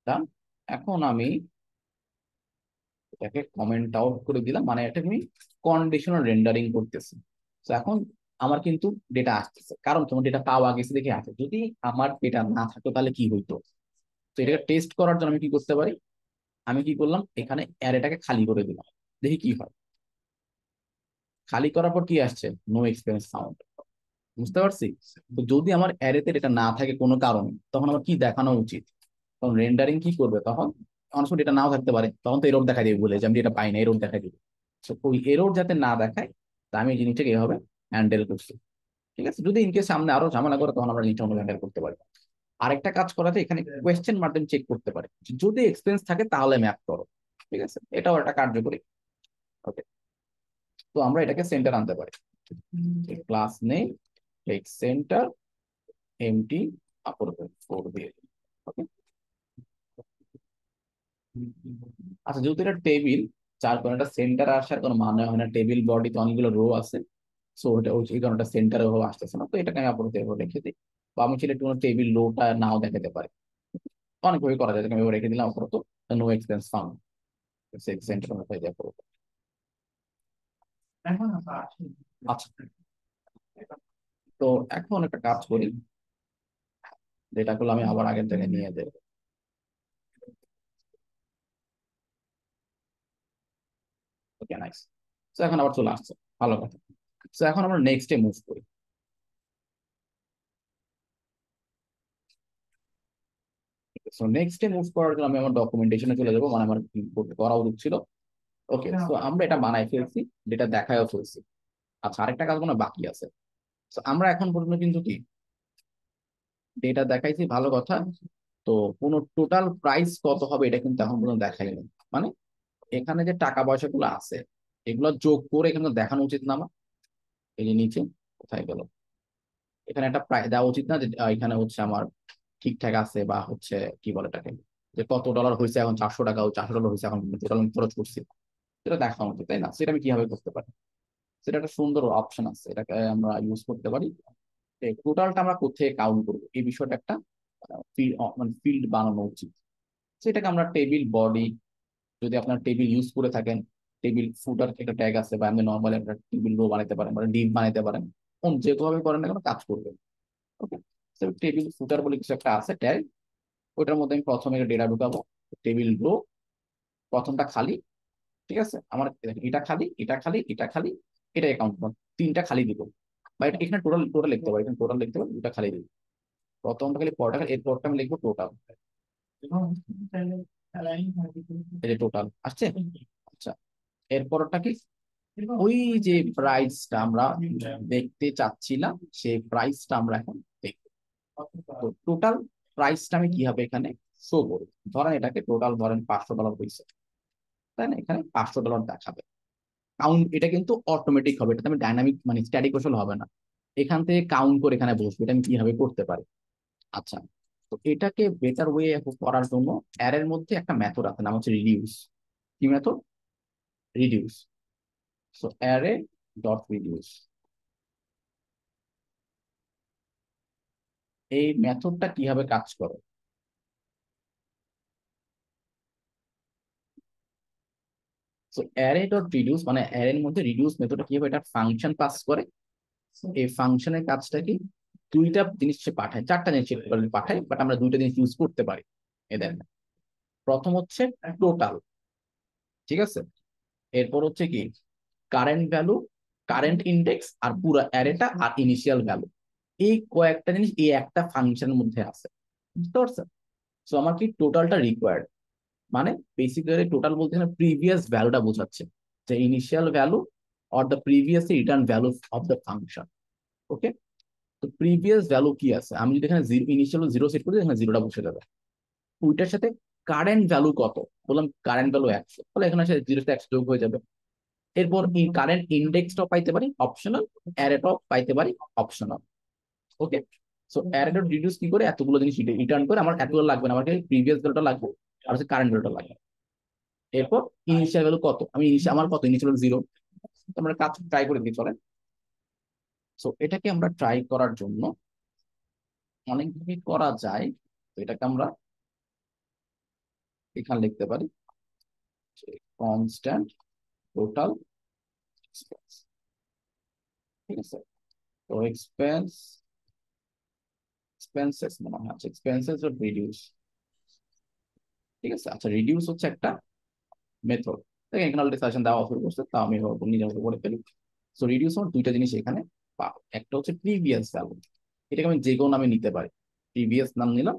Done? এখন আমি এটাকে কমেন্ট আউট করে দিলাম, মানে এটা আমি কন্ডিশনাল রেন্ডারিং করতেছি। তো এখন আমার কিন্তু ডেটা আসতেছে, কারণ তোমার ডেটা পাওয়া গেছে দেখে আসে। যদি আমার ডেটা না থাকতো তাহলে কি হইতো? তো এটাকে টেস্ট করার জন্য আমি কি করতে পারি, আমি কি করলাম, এখানে অ্যারেটাকে খালি করে দিলাম, দেখি কি হয়। খালি করার পর কি আসছে, নো এক্সপেরিয়েন্স ফাউন্ড। বুঝতে পারছি? তো যদি আমার অ্যারেতে এটা না থাকে কোনো কারণে, তখন আমার কি দেখানো উচিত? তখন রেন্ডারিং কি করবে, তখন অনেক সময় এটা নাও থাকতে পারে, তখন তো এরর দেখা দিবে, বলে যে আমি এটা পাই না, এরর দেখা দিবে। তো ওই এরর যাতে না দেখায়, তা আমি এই জিনিসটাকে এভাবে হ্যান্ডেল করছি। ঠিক আছে, যদি ইনকেস সামনে আরো ঝামেলা করে তখন আমরা জিনিসটা অন্য হ্যান্ডেল করতে পারি। আরেকটা কাজ করা যায়, এখানে কোয়েশ্চেন মাধ্যমে চেক করতে পারে, যদি এক্সপেন্স থাকে তাহলে ম্যাপ করো। ঠিক আছে, এটাও একটা কার্যকরী। ওকে, তো আমরা এটাকে সেন্টার আনতে পারি, ক্লাস নেই টেক্সট সেন্টার এমটি আপর ফোর দিয়ে। ওকে, আচ্ছা যেহেতু এটা টেবিল, যার কারণে এটা সেন্টার আসার কোনো মানে হয় না, টেবিল বডিতে অনেকগুলো রো আছে। সো ওটা এই কারণে সেন্টারে ভাবে আসতেছে না, তো এটাকে আমি আপাতত এভাবে রেখে দিই। বা আমি ছেলে কোনো টেবিল রোটা নাও দেখাতে পারি, অনেকভাবে করা যায়, আমি এভাবে রেখে দিলাম আপাতত, নো এক্সপেন্স ফাউন্ড, সেন্টার হয়ে যায় পুরো। আচ্ছা, তো এখন একটা কাজ করি, যেটাগুলো আমি আবার আগের জায়গায় নিয়ে যাই। ওকে, নাইস। তো এখন আবার চলে আসছে, ভালো কথা। তো এখন আমরা নেক্সটে মুভ করি। সো নেক্সট ডে মুভ করার জন্য আমি আমার ডকুমেন্টেশনে চলে যাবো, মানে আমার করা উচিত ছিল। ওকে, তো আমরা এটা বানাই ফেলছি, যেটা দেখায়ও ফেলছি। আচ্ছা, আরেকটা কাজ মনে হয় বাকি আছে। তো আমরা এখন পর্যন্ত কিন্তু কি ডেটা দেখাইছি, ভালো কথা। তো কোনো টোটাল প্রাইস কত হবে এটা কিন্তু এখন পর্যন্ত দেখাইনি। মানে এখানে যে টাকা পয়সা গুলো আছে এগুলো যোগ করে এখানে দেখানো উচিত না আমার? এই যে নিচে কোথায় গেল, এখানে একটা প্রায় দেওয়া উচিত না যে এখানে হচ্ছে আমার ঠিকঠাক আছে, বা হচ্ছে কি বলে এটাকে, যে কত ডলার হয়েছে এখন, 400 টাকা, 400 ডলার হয়েছে এখন, টোটাল আমি খরচ করছি, সেটা দেখানো উচিত, তাই না? সেটা আমি কিভাবে করতে পারি? সেটা একটা সুন্দর অপশন আছে, এটাকে আমরা ইউজ করতে পারি। টোটালটা আমরা কোথায় কাউন্ট করবো এই বিষয়টা একটা মানে ফিল্ড বানানো উচিত। সেটাকে আমরা টেবিল বডি, যদি আপনার টেবিল ইউজ করে থাকেন, টেবিল ফুটার একটা ট্যাগ আছে, বা আপনি নর্মাল একটা টেবিল রো বানাতে পারেন, মানে ডিপ বানাতে পারেন, কোন যেভাবে করেন না কেন কাজ করবে। ওকে, টেবিল ফুটার বলে কিছু একটা আছে ট্যাগ, ওইটার মধ্যে আমি প্রথমে ডেটা ঢুকাবো। টেবিল রো প্রথমটা খালি, ঠিক আছে, আমার এটা খালি, এটা খালি, এটা খালি, এটা অ্যাকাউন্ট, তিনটা খালি দিব। বা এটা এখানে টোটাল টোটাল লিখতে পারি, এখানে টোটাল লিখতে পারি, দুটা খালি দিব। প্রথমটা খালি পরটা খালি, এরপরটা আমি লিখবো টোটাল। এই যে টোটাল আসছে। আচ্ছা, এরপরটা কি, ওই যে প্রাইসটা আমরা দেখতে চাচ্ছিলাম সেই প্রাইসটা আমরা এখন দেখবো। তো টোটাল প্রাইসটা আমি কিভাবে এখানে শো করবো? ধরেন এটাকে টোটাল ধরেন 500 ডলার হয়েছে, তাই না? এখানে 500 ডলার দেখাবে। কাউন্ট এটা কিন্তু অটোমেটিক হবে, এটা আমি ডাইনামিক মানে স্ট্যাটিক আসলে হবে না। এখান থেকে কাউন্ট করে এখানে বসবে, এটা আমি কিভাবে করতে পারি? আচ্ছা, তো এটাকে বেটার ওয়ে করার জন্য অ্যারের মধ্যে একটা মেথড আছে, নাম হচ্ছে রিডিউস। কি method? Reduce. So array dot reduce, এই মেথডটা কিভাবে কাজ করে? সো অ্যারে ডট রিডিউস মানে অ্যারের মধ্যে রিডিউস মেথডটা কিভাবে, এটা ফাংশন পাস করে। এই ফাংশনের কাজটা কি, দুইটা জিনিস সে পাঠায়, চারটা জিনিস পাঠায়, বাট আমরা দুইটা জিনিস ইউজ করতে পারি। এদের প্রথম হচ্ছে টোটাল, ঠিক আছে। এরপর হচ্ছে কি কারেন্ট ভ্যালু, কারেন্ট ইন্ডেক্স, আর পুরো অ্যারেটা, আর ইনিশিয়াল ভ্যালু। এই কয়েকটা জিনিস এই একটা ফাংশনের মধ্যে আছে, বুঝতে পারছেন? সো আমার কি টোটালটা রিকোয়ার্ড, মানে বেসিক্যালি টোটাল বলতে এখানে প্রিভিয়াস ভ্যালুটা বোঝাচ্ছে, যে initial value or the previously return value of the function. Okay, তো প্রিভিয়াস ভ্যালু কি আছে, আমি যদি এখানে ইনিশিয়াল জিরো সেট করি, এখানে জিরোটা বসে যাবে। ওইটার সাথে কারেন্ট ভ্যালু কত, বললাম কারেন্ট ভ্যালু 100, তাহলে এখানে জিরো সাথে 100 যোগ হয়ে যাবে। এরপর এই কারেন্ট ইন্ডেক্সটাও পাইতে পারি অপশনাল, অ্যারেটাও পাইতে পারি অপশনাল। ওকে, সো অ্যারে ডট রিডিউস কি করে, এতগুলো জিনিস রিটার্ন করে, আমার এতগুলো লাগবে না, আমাকে প্রিভিয়াস ভ্যালুটা লাগবে, আর হচ্ছে কারেন্ট ভ্যালুটা লাগবে। এরপর ইনিশিয়াল ভ্যালু কত, আমি ইনিশিয়াল আমার কত, ইনিশিয়াল জিরো। আমরা কাজ ট্রাই করে দিই চলেন। সো এটাকে আমরা ট্রাই করার জন্য অনেকভাবে করা যায়। তো এটাকে আমরা এখানে লিখতে পারি কনস্ট্যান্ট টোটাল এক্সপেন্স, ঠিক আছে। তো এক্সপেন্সেস মনে হয়, আচ্ছা এক্সপেন্সেস ডট রিডিউস, ঠিক আছে। আচ্ছা, রিডিউস হচ্ছে একটা মেথড, এখানে অলরেডি সাজেশন দেওয়া শুরু করছে, তা আমি নিজের মতো করে ফেলি। সো রিডিউস আমার দুইটা জিনিস এখানে পাবো, একটা হচ্ছে প্রিভিয়াস ভ্যালু, এটাকে আমি যে কোনো নামে নিতে পারি, প্রিভিয়াস নাম নিলাম।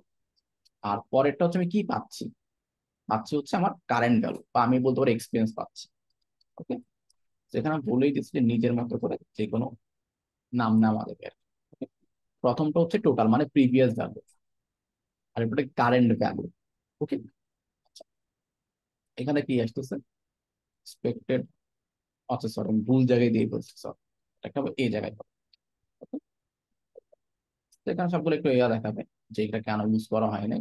আর পরেরটা হচ্ছে আমি কি পাচ্ছি, পাচ্ছি হচ্ছে আমার কারেন্ট ভ্যালু, বা আমি বলতে পারি এক্সপিরিয়েন্স পাচ্ছি। ওকে, যেখানে আমি বলেই দিচ্ছি যে নিজের মতো করে যে কোনো নাম নেওয়া যাবে আর কি। Okay? প্রথমটা হচ্ছে টোটাল মানে প্রিভিয়াস ভ্যালু, আর এটা কারেন্ট ভ্যালু। ওকে, এখানে কি আসতেছে এক্সপেক্টেড, আচ্ছা সরি আমি ভুল জায়গায় দিয়ে বলছি, সরি এটা হবে এই জায়গায়। Okay? তো এখানে সবগুলো একটু ইয়া দেখাবে যে এটা কেন ইউজ করা হয় নাই।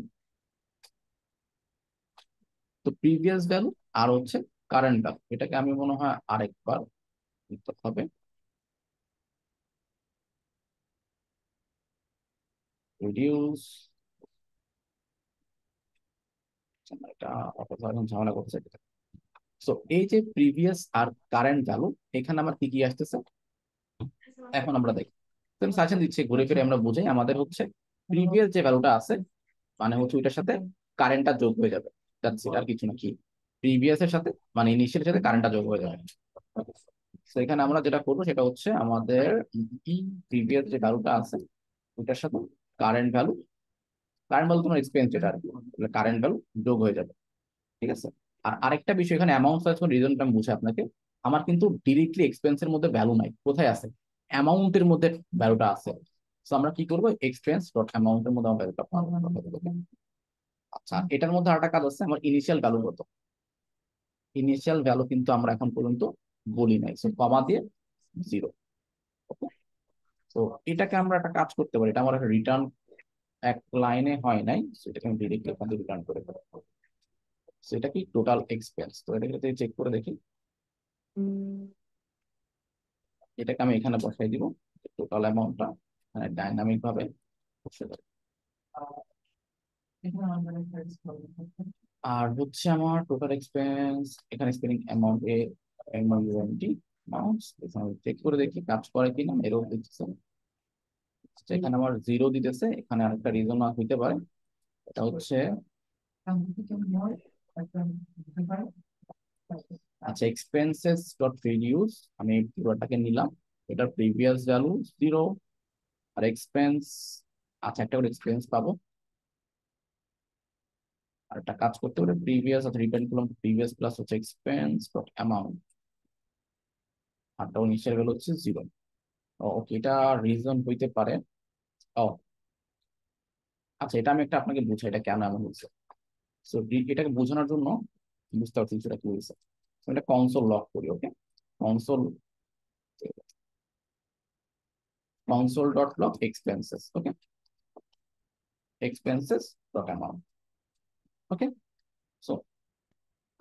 তো প্রিভিয়াস ভ্যালু আর হচ্ছে কারেন্ট ভ্যালু, এটাকে আমি মনে হয় আরেকবার দিতে হবে, রিডিউস। এটা এখন ঝামেলা করছে। সো এই যে প্রিভিয়াস আর কারেন্ট ভ্যালু, এখানে আমার কি কি আসতেছে এখন আমরা দেখি। তো আমি সাজেশন দিচ্ছি, ঘুরে ফিরে আমরা বুঝাই, আমাদের হচ্ছে প্রিভিয়াস যে ভ্যালুটা আছে, মানে হচ্ছে ওইটার সাথে কারেন্টটা যোগ হয়ে যাবে, দ্যাটস ইট, আর কিছু না। কি প্রিভিয়াস এর সাথে মানে ইনিশিয়াল সাথে কারেন্টটা যোগ হয়ে যাবে। তো এখানে আমরা যেটা করবো সেটা হচ্ছে আমাদের প্রিভিয়াস যে ভ্যালুটা আছে ওইটার সাথে কারেন্ট ভ্যালু কারেন্ট ভ্যালু তোমার এক্সপেন্স যেটা আর কি, কারেন্ট ভ্যালু যোগ হয়ে যাবে, ঠিক আছে। আর আরেকটা বিষয় এখানে অ্যামাউন্ট সার্চ করে রিজনটা আমি বুঝে আপনাকে, আমার কিন্তু ডিরেক্টলি এক্সপেন্সের মধ্যে ভ্যালু নাই, কোথায় আছে, অ্যামাউন্টের মধ্যে ভ্যালুটা আছে। তো আমরা কি করবো, এক্সপেন্স ডট অ্যামাউন্টের মধ্যে আমার ভ্যালুটা পাবো। আচ্ছা, এটার মধ্যে আরেকটা কাজ আছে, আমার ইনিশিয়াল ভ্যালু কত, ইনিশিয়াল ভ্যালু কিন্তু আমরা এখন পর্যন্ত বলি নাই, সো কমা দিয়ে 0। তো এটাকে আমরা একটা কাজ করতে পারি, এটা আমার একটা রিটার্ন এক লাইনে হয় নাই, সেটাকে আমি ডিরেক্টলি এখান থেকে রিটার্ন করে দেবো। সেটা কি টোটাল এক্সপেন্স, তো এটাকে চেক করে দেখি, এটাকে আমি এখানে বসাই দিব, টোটাল অ্যামাউন্টটা মানে ডাইনামিক ভাবে বসে যাবে। আর হচ্ছে আমার টোটাল এক্সপেন্স, এখানে স্পেন্ডিং অ্যামাউন্ট এ এমআইউএনটি অ্যামাউন্টস, এখানে চেক করে দেখি কাজ করে কিনা, এরর দিচ্ছে। এখানে আমার 0 দিতেছে, এখানে আরেকটা রিজন হইতে পারে, এটা হচ্ছে, আচ্ছা এক্সপেন্সেস ডট রিডিউস, আমি পুরোটাকে নিলাম, এটার প্রিভিয়াস ভ্যালু 0, আর এক্সপেন্স, আচ্ছা একটা করে এক্সপেন্স পাবো, আর একটা কাজ করতে পারে প্রিভিয়াস, আচ্ছা রিটার্ন করলাম প্রিভিয়াস প্লাস হচ্ছে এক্সপেন্স ডট অ্যামাউন্ট, আরটা ইনিশিয়াল ভ্যালু হচ্ছে 0। ওকে, এটা রিজন হইতে পারে। ও আচ্ছা, এটা আমি একটা আপনাকে বুঝাই এটা কেন এমন হচ্ছে। সো এটাকে বোঝানোর জন্য বুঝতে পারছি সেটা কি হয়েছে, এটা কনসোল লক করি। Okay, console console dot log expenses, okay, expenses dot amount. Okay, so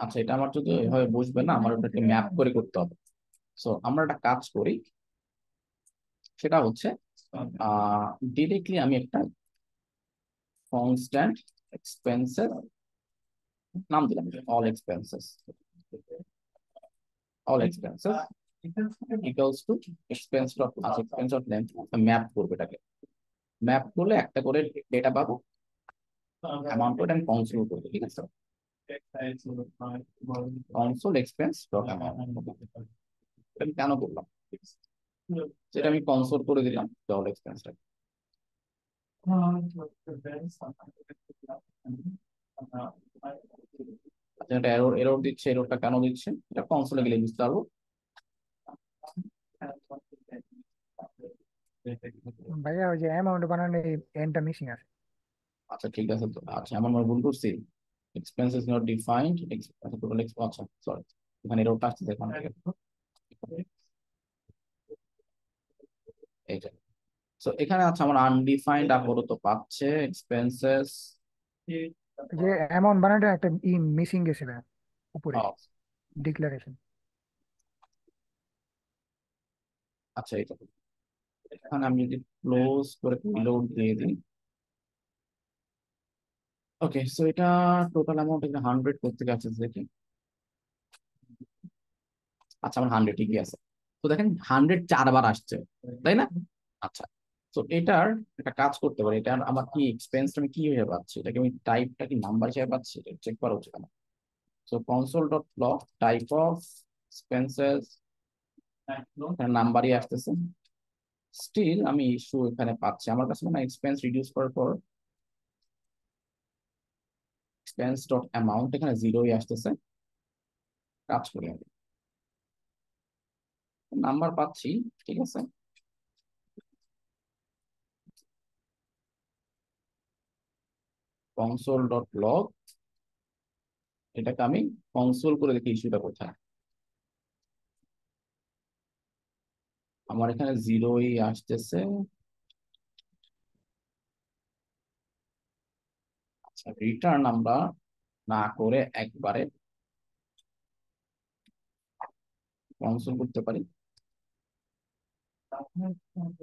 আচ্ছা এটা আমার যদি এভাবে বুঝবে না, আমার ওটাকে ম্যাপ করে করতে হবে। সো আমরা একটা কাজ করি, সেটা হচ্ছে ডিরেক্টলি আমি একটা কনস্ট্যান্ট এক্সপেন্সেস নাম দিলাম, all expenses, all expenses equals to expense dot, আচ্ছা এক্সপেন্স ডট লেন্থ ম্যাপ করবে, এটাকে ম্যাপ করলে একটা করে ডেটা পাবো, অ্যামাউন্ট আমি কনসোল করবো, ঠিক আছে, কনসোল এক্সপেন্স ডট অ্যামাউন্ট। আমি কেন করলাম, সেটা আমি কনসোল করে দিলাম অল এক্সপেন্সটা। আচ্ছা এটা এরর এরর দিচ্ছে, এররটা কেন দিচ্ছে, এটা কনসোলে গেলে বুঝতে পারবো। ভাইয়া ওই যে অ্যামাউন্ট বানানো এন্ডটা মিসিং আছে। আচ্ছা ঠিক আছে, তো আচ্ছা আমার মনে হয় ভুল করছি, এক্সপেন্স ইজ নট ডিফাইন্ড, আচ্ছা টোটাল আচ্ছা সরি, এখানে এররটা আসছে এখান থেকে, এইটা। সো এখানে আচ্ছা আমার আনডিফাইন্ড আপাতত পাচ্ছে এক্সপেন্সেস। যে অ্যামাউন্ট বানানোটা একটা মিসিং গেছে ভাইয়া, উপরে ডিক্লারেশন। আচ্ছা এটা, এখানে আমি যদি ক্লোজ করে রিলোড দিয়ে দিই, ওকে, সো এটা টোটাল অ্যামাউন্ট এখানে 100 করতে গেছে দেখি, আচ্ছা আমার 100 ঠিকই আছে। তো দেখেন 100 4বার আসছে, তাই না? আচ্ছা, তো এটার একটা কাজ করতে পারি, এটার আমার কি এক্সপেন্স আমি কি হিসেবে পাচ্ছি, এটাকে আমি টাইপটা কি নাম্বার হিসেবে পাচ্ছি, এটা চেক করা উচিত আমার। So console dot log type of expenses, নাম্বারই আসতেছে, স্টিল আমি ইস্যু এখানে পাচ্ছি, আমার কাছে মানে এক্সপেন্স রিডিউস করার পর এক্সপেন্স ডট অ্যামাউন্ট এখানে 0ই আসতেছে। কাজ করি আমি, নাম্বার পাচ্ছি, ঠিক আছে, কনসোল ডট লগ, এটাকে আমি কনসোল করে দেখি ইস্যুটা কোথায়, আমার এখানে 0ই আসতেছে। আচ্ছা রিটার্ন আমরা না করে একবারে কনসোল করতে পারি,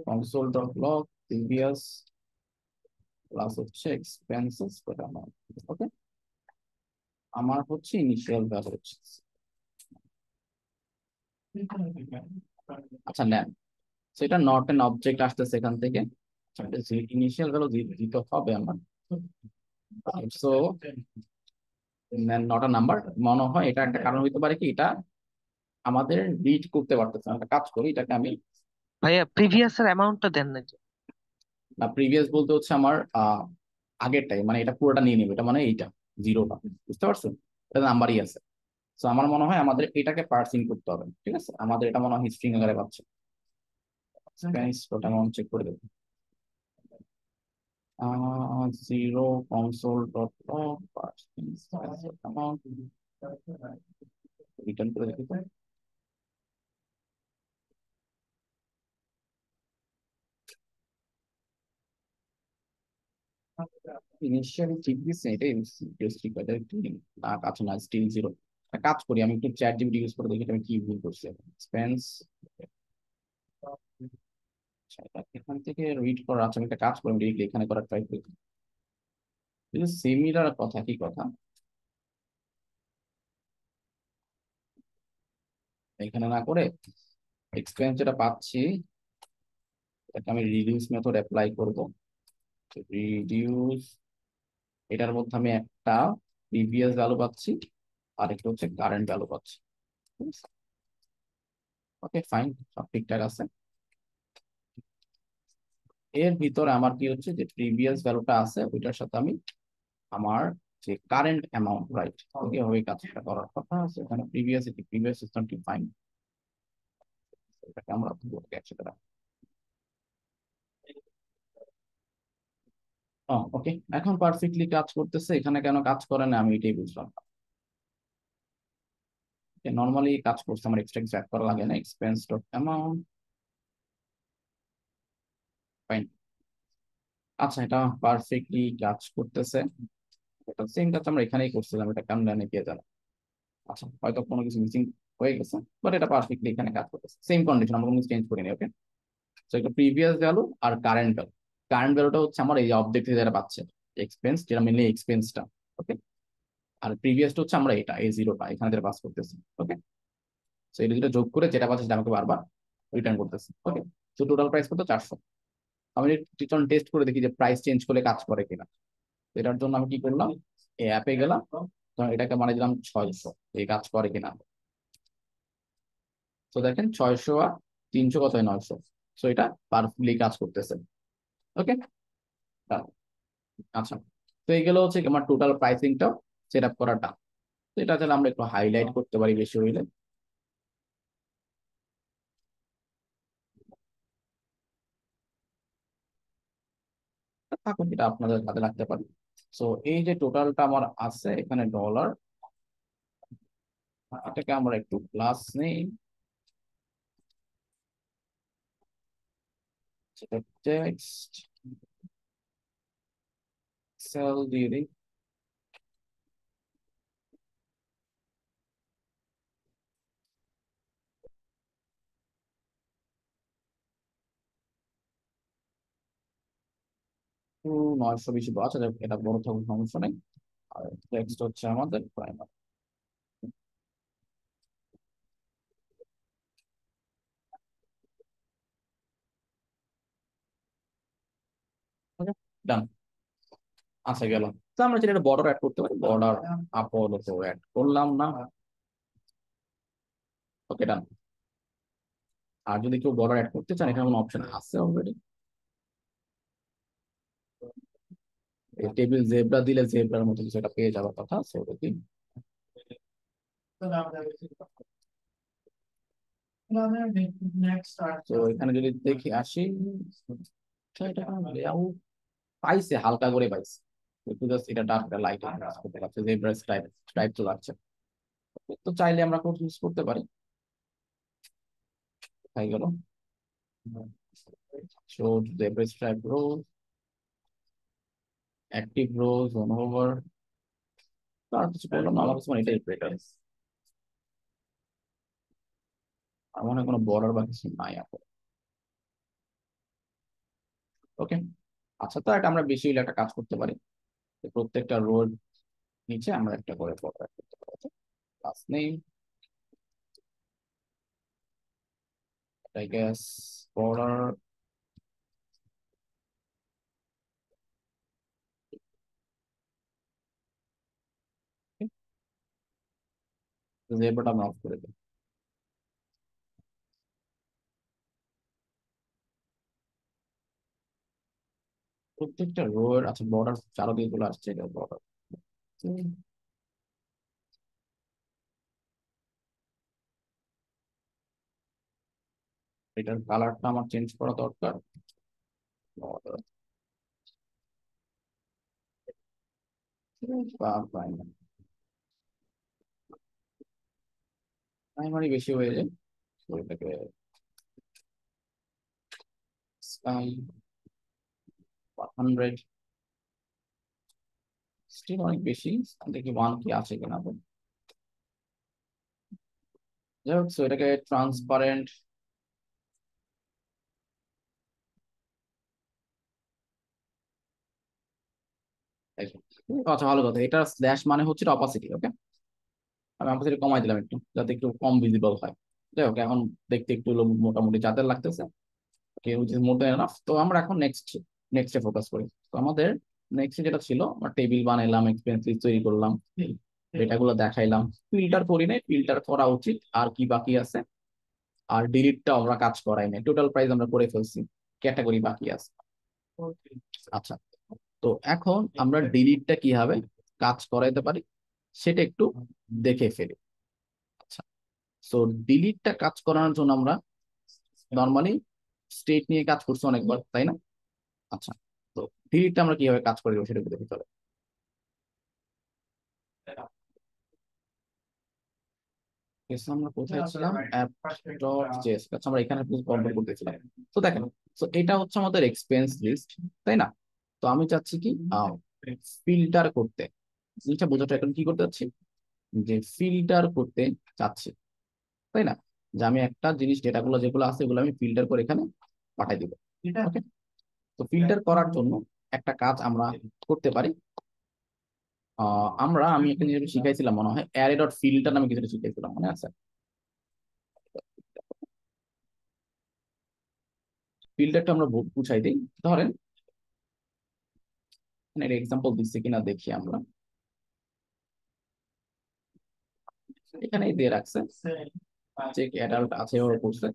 console dot log previous plus হচ্ছে এক্সপেন্সেস বাট অ্যামাউন্ট। ওকে, আমার হচ্ছে ইনিশিয়াল ভ্যালু হচ্ছে, আচ্ছা নেন, সেটা নট এন অবজেক্ট আসতেছে এখান থেকে, ইনিশিয়াল ভ্যালু দিতে হবে আমার। সো নট আ নাম্বার, মনে হয় এটা একটা কারণ হইতে পারে কি, এটা আমাদের রিড করতে পারতেছে না, একটা কাজ করি এটাকে আমি, ভাইয়া প্রিভিয়াস এর অ্যামাউন্টটা দেন নাকি? না প্রিভিয়াস বলতে হচ্ছে আমার আগেরটাই, মানে এটা পুরোটা নিয়ে নেবে, এটা মানে এইটা জিরোটা, বুঝতে পারছো? এটা নাম্বারই আছে। তো আমার মনে হয় আমাদের এটাকে পার্সিং করতে হবে, ঠিক আছে? আমাদের এটা মনে হয় স্ট্রিং আকারে পাচ্ছে। স্প্যানিশ ডট অ্যামাউন্ট চেক করে দেবো। Zero console dot log parsing amount, return করে দেখি তো। ইনিশিয়ালি ঠিক দিচ্ছে, এটাই ঠিক আছে একটু। না কাছে না, স্টিল জিরো। কাজ করি, আমি একটু চ্যাট জিপিটি ইউজ করে দেখি আমি কি ভুল করছি। এক্সপেন্স, এখান থেকে রিড করা আছে, আমি একটা কাজ করি, আমি ডিরেক্টলি এখানে করার ট্রাই করি। সিমিলার কথা, কি কথা, এখানে না করে এক্সপেন্স যেটা পাচ্ছি এটাকে আমি রিডিউস মেথড অ্যাপ্লাই করব। রিডিউস, এটার মধ্যে আমি একটা প্রিভিয়াস ভ্যালু পাচ্ছি আর একটা হচ্ছে কারেন্ট ভ্যালু পাচ্ছি। ওকে ফাইন, সব ঠিকঠাক আছে। এর ভিতরে আমার কি হচ্ছে, যে প্রিভিয়াস ভ্যালুটা আছে ওইটার সাথে আমি আমার যে কারেন্ট অ্যামাউন্ট, রাইট, এভাবে কাজটা করার কথা আছে। এখানে প্রিভিয়াস সিস্টেমটি ফাইন, এটাকে আমরা একসাথে রাখি। ওকে, এখন পারফেক্টলি কাজ করতেছে। এখানে কেন কাজ করে না আমি এটাই বুঝলাম। নর্মালি কাজ করছে, আমার এক্সট্রা কিছু অ্যাড করা লাগে না। Expense dot amount, fine. আচ্ছা, এটা পারফেক্টলি কাজ করতেছে। এটা সেম কাজ আমরা এখানেই করছিলাম, এটা কেন জানি কে জানে। আচ্ছা, হয়তো কোনো কিছু মিসিং হয়ে গেছে, বাট এটা পারফেক্টলি এখানে কাজ করতেছে। সেম কন্ডিশন, আমরা কোনো কিছু চেঞ্জ করিনি। ওকে, তো এটা প্রিভিয়াস ভ্যালু আর কারেন্ট ভ্যালু। কারেন্ট ভ্যালুটা হচ্ছে আমার এই অবজেক্ট থেকে যেটা পাচ্ছে, এক্সপেন্স, যেটা মেনলি এক্সপেন্সটা। ওকে, আর প্রিভিয়াসটা হচ্ছে আমরা এটা এই জিরোটা এখানে যেটা পাস করতেছি। ওকে, তো এটা যেটা যোগ করে যেটা পাচ্ছে সেটা আমাকে বারবার রিটার্ন করতেছে। ওকে, তো টোটাল প্রাইস কত, 400। আমি টিচন টেস্ট করে দেখি যে প্রাইস চেঞ্জ করলে কাজ করে কিনা। তো এটার জন্য আমি কি করলাম, এই অ্যাপে গেলাম, তো এটাকে মানে দিলাম 600, এই কাজ করে কিনা। তো দেখেন 600 আর 300 কত হয়, 900। তো এটা পারফেক্টলি কাজ করতেছে। ওকে, আচ্ছা, তো এই গেল হচ্ছে আমার টোটাল প্রাইসিংটা সেট আপ করাটা। তো এটা তাহলে আমরা একটু হাইলাইট করতে পারি বেশি হইলে। থাকুন, এটা আপনাদের কাজে লাগতে পারে। তো এই যে টোটালটা আমার আছে এখানে ডলার, এটাকে আমরা একটু প্লাস নেই, সেটা টেক্সট সেল দিয়ে দিই। তো 920, আচ্ছা যাক, এটা বড় থাকুক, সমস্যা নেই। আর টেক্সট হচ্ছে আমাদের প্রাইমারি। ওকে, ডান। আচ্ছা গেল। তো আমরা যেটা বর্ডার অ্যাড করতে পারি, বর্ডার আপাতত অ্যাড করলাম না। ওকে, ডান। আর যদি কেউ বর্ডার অ্যাড করতে চান, এখানে কোনো অপশন আছে অলরেডি। টেবিল জেব্রা দিলে জেব্রার মতো কিছু একটা পেয়ে যাওয়ার কথা, সো ওটা দিন। তো এখানে যদি দেখি আসি, এটা লেআউট পাইছে, হালকা করে পাইছে, একটু জাস্ট এটা ডার্ক লাইট করতে পারছে, জেব্রা স্ট্রাইপ স্ট্রাইপ চলে আসছে। তো চাইলে আমরা কোড ইউজ করতে পারি। হয়ে গেল, show zebra stripe rose, active rose, own over. তো আর কিছু বললাম না, আমার কাছে মনে হয় এটাই বেটার। আমার মনে হয় কোনো বর্ডার বা কিছু নাই এখন। ওকে, আচ্ছা, তো এটা আমরা বেশি হলে একটা কাজ করতে পারি, যে প্রত্যেকটা রোড নিচে আমরা একটা করে বর্ডার করতে পারি। Last name, I guess border, জেব্রাটা আমরা অফ করে দিই। প্রত্যেকটা রো এর আচ্ছা বর্ডার চারদিকে গুলো আসছে, এটা বর্ডার। এটার কালারটা আমার চেঞ্জ করা দরকার। border, বা প্রাইমারি বেশি হয়ে যায়, তো এটাকে স্কাই 100 স্টিল অনেক বেশি। দেখি 1 কি আছে কিনা। যাই হোক, so এটাকে ট্রান্সপারেন্ট আচ্ছা ভালো কথা, এটা স্ল্যাশ মানে হচ্ছে অপাসিটি। ওকে, আমি অপাসিটি কমাই দিলাম একটু যাতে একটু কম ভিজিবল হয়। যাই হোক, এখন দেখতে একটু মোটামুটি যাদের লাগতেছে, মোর দ্যান এনাফ। তো আমরা এখন নেক্সটে ফোকাস করি। তো আমাদের নেক্সট যেটা ছিল, আমরা টেবিল বানাইলাম, এক্সপেন্স লিস্ট তৈরি করলাম, ডেটাগুলো দেখাইলাম, ফিল্টার করি নাই, ফিল্টার করা উচিত। আর কি বাকি আছে? আর ডিলিটটা আমরা কাজ করাই নাই, টোটাল প্রাইস আমরা করে ফেলছি, ক্যাটাগরি বাকি আছে। আচ্ছা, তো এখন আমরা ডিলিটটা কিভাবে কাজ করাইতে পারি সেটা একটু দেখে ফেলি। আচ্ছা, তো ডিলিটটা কাজ করানোর জন্য আমরা নর্মালি স্টেট নিয়ে কাজ করছি অনেকবার, তাই না? আচ্ছা, তো ডিলিটটা আমরা কিভাবে কাজ করে দেবো সেটা একটু দেখতে হবে। আমরা কোথায় ছিলাম? App dot JS. আচ্ছা, আমরা এখানে কম্পেয়ার করতেছিলাম। তো দেখেন, তো এটা হচ্ছে আমাদের এক্সপেন্স লিস্ট, তাই না? তো আমি চাচ্ছি কি ফিল্টার করতে। জিনিসটা বোঝাটা এখন কি করতে চাচ্ছি, যে ফিল্টার করতে চাচ্ছি, তাই না? যে আমি একটা জিনিস, ডেটাগুলো যেগুলো আছে এগুলো আমি ফিল্টার করে এখানে পাঠাই দিব। ওকে, তো ফিল্টার করার জন্য একটা কাজ আমরা করতে পারি। আমি একটা জিনিস শিখাইছিলাম মনে হয়, অ্যারে ডট ফিল্টার নামে কিছু শিখাইছিলাম, মনে আছে? ফিল্টারটা আমরা বুঝাই দিই। ধরেন এখানে এক্সাম্পল দিচ্ছে কিনা দেখি আমরা। এখানে দিয়ে রাখছে যে অ্যাডাল্ট আছে ওর করছে।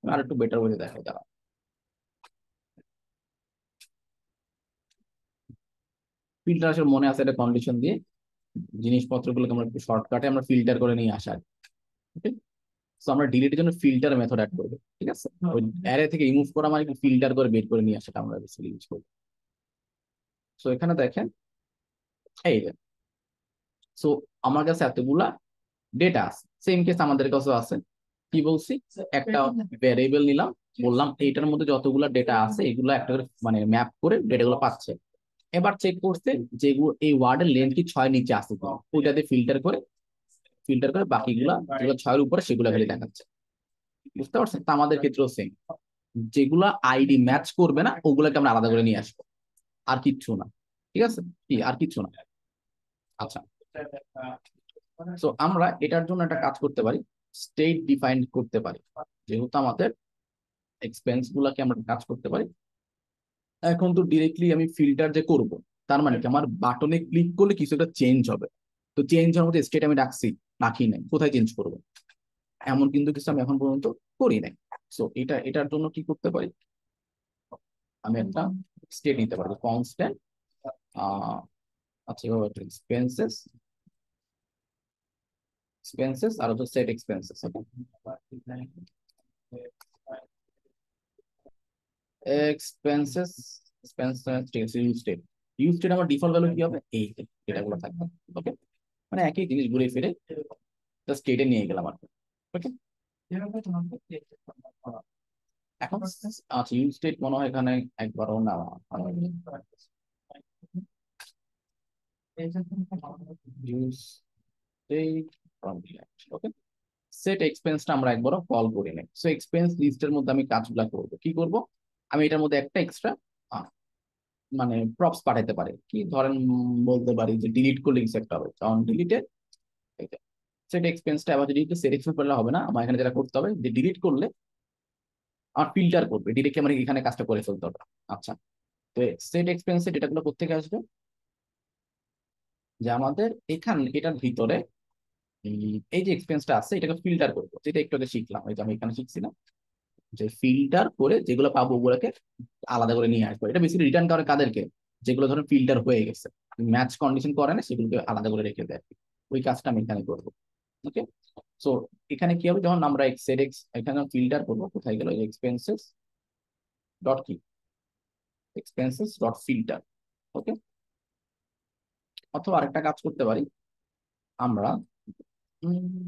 আর একটু বেটার ওয়ে দেখাই দাঁড়া। ফিল্টার আসলে মনে আছে একটা কন্ডিশন দিয়ে জিনিসপত্রগুলোকে আমরা একটু শর্টকাটে আমরা ফিল্টার করে নিয়ে আসা। ওকে, তো আমরা ডিলিটের জন্য ফিল্টার মেথড অ্যাড করবো, ঠিক আছে? ওই অ্যারে থেকে রিমুভ করা মানে ফিল্টার করে বের করে নিয়ে আসাটা আমরা বেসিক্যালি ইউজ করবো। সো এখানে দেখেন, এই যে, সো আমার কাছে এতগুলা ডেটা আছে, সেম কেস আমাদের কাছেও আছে। কি বলছি, একটা ভ্যারিয়েবল নিলাম, বললাম এইটার মধ্যে যতগুলা ডেটা আছে এগুলো একটা করে মানে ম্যাপ করে ডেটাগুলো পাচ্ছে। এবার চেক করতে যেগুলো এই ওয়ার্ডের লেন্থ কি 6 নিচে আছে কিনা, ওইটাতে ফিল্টার করে বাকিগুলা যেগুলো 6 এর উপরে সেগুলো খালি দেখাচ্ছে। বুঝতে পারছেন? তো আমাদের ক্ষেত্রেও সেম, যেগুলা আইডি ম্যাচ করবে না ওগুলোকে আমরা আলাদা করে নিয়ে আসবো, আর কিচ্ছু না। ঠিক আছে, কি আর কিচ্ছু না। আচ্ছা, তো আমরা এটার জন্য একটা কাজ করতে পারি, স্টেট ডিফাইন করতে পারি। যেহেতু আমাদের এক্সপেন্স গুলাকে আমরা কাজ করতে পারি, এখন তো ডিরেক্টলি আমি ফিল্টার যে করব, তার মানে কি আমার বাটনে ক্লিক করলে কিছু একটা চেঞ্জ হবে। তো চেঞ্জ হওয়ার মধ্যে স্টেট আমি রাখি নাই, কোথায় চেঞ্জ করব এমন কিন্তু কিছু আমি এখন পর্যন্ত করি নাই। সো এটার জন্য কি করতে পারি, আমি একটা স্টেট নিতে পারি কনস্ট্যান্ট। আচ্ছা, এক্সপেন্সেস আর হচ্ছে সেট এক্সপেন্সেস। এক্সপেন্সেস এক্সপেন্সেস ঠিক আছে, ইউজ স্টেট আমার ডিফল্ট ভ্যালু কি হবে, এই ডেটাগুলো থাকবে। ওকে, মানে একই জিনিস ঘুরে ফিরে জাস্ট স্টেটে নিয়ে গেলাম আর কি। ওকে, এখন আচ্ছা, ইউজ স্টেট মনে হয় এখানে একবারও না হয়নি। ইউজ স্টেট ওকে, সেট এক্সপেন্সটা আমরা একবারও কল করি নাই। সো এক্সপেন্স লিস্টের মধ্যে আমি কাজগুলো করব, কি করব, আমি এটার মধ্যে একটা এক্সট্রা মানে প্রপস পাঠাতে পারি। কি ধরেন বলতে পারি যে ডিলিট করলে কিছু একটা হবে, কারণ ডিলিটে সেট এক্সপেন্সটা আবার যদি সেট এক্সপেন্স করলে হবে না, আমার এখানে যেটা করতে হবে যে ডিলিট করলে আর ফিল্টার করবে ডিরেক্টলি, আমার এখানে কাজটা করে ফেলতে হবে। আচ্ছা, তো সেট এক্সপেন্সের ডেটাগুলো কোথেকে আসবে, যে আমাদের এটার ভিতরে এই যে এক্সপেন্সটা আছে এটাকে ফিল্টার করবো, যেটা একটু আগে শিখলাম, এই যে আমি এখানে শিখছি না, যে ফিল্টার করে যেগুলো পাবো ওগুলোকে আলাদা করে নিয়ে আসবো। এটা বেশি রিটার্ন করে কাদেরকে, যেগুলো ধরুন ফিল্টার হয়ে গেছে, ম্যাচ কন্ডিশন করে না, সেগুলোকে আলাদা করে রেখে দেয়। ওই কাজটা আমি এখানে করবো। ওকে, সো এখানে কি হবে, যখন আমরা এক্স এখানে ফিল্টার করবো, কোথায় গেল এক্সপেন্সেস ডট কি, এক্সপেন্সেস ডট ফিল্টার। ওকে, অথবা আরেকটা কাজ করতে পারি আমরা, উম,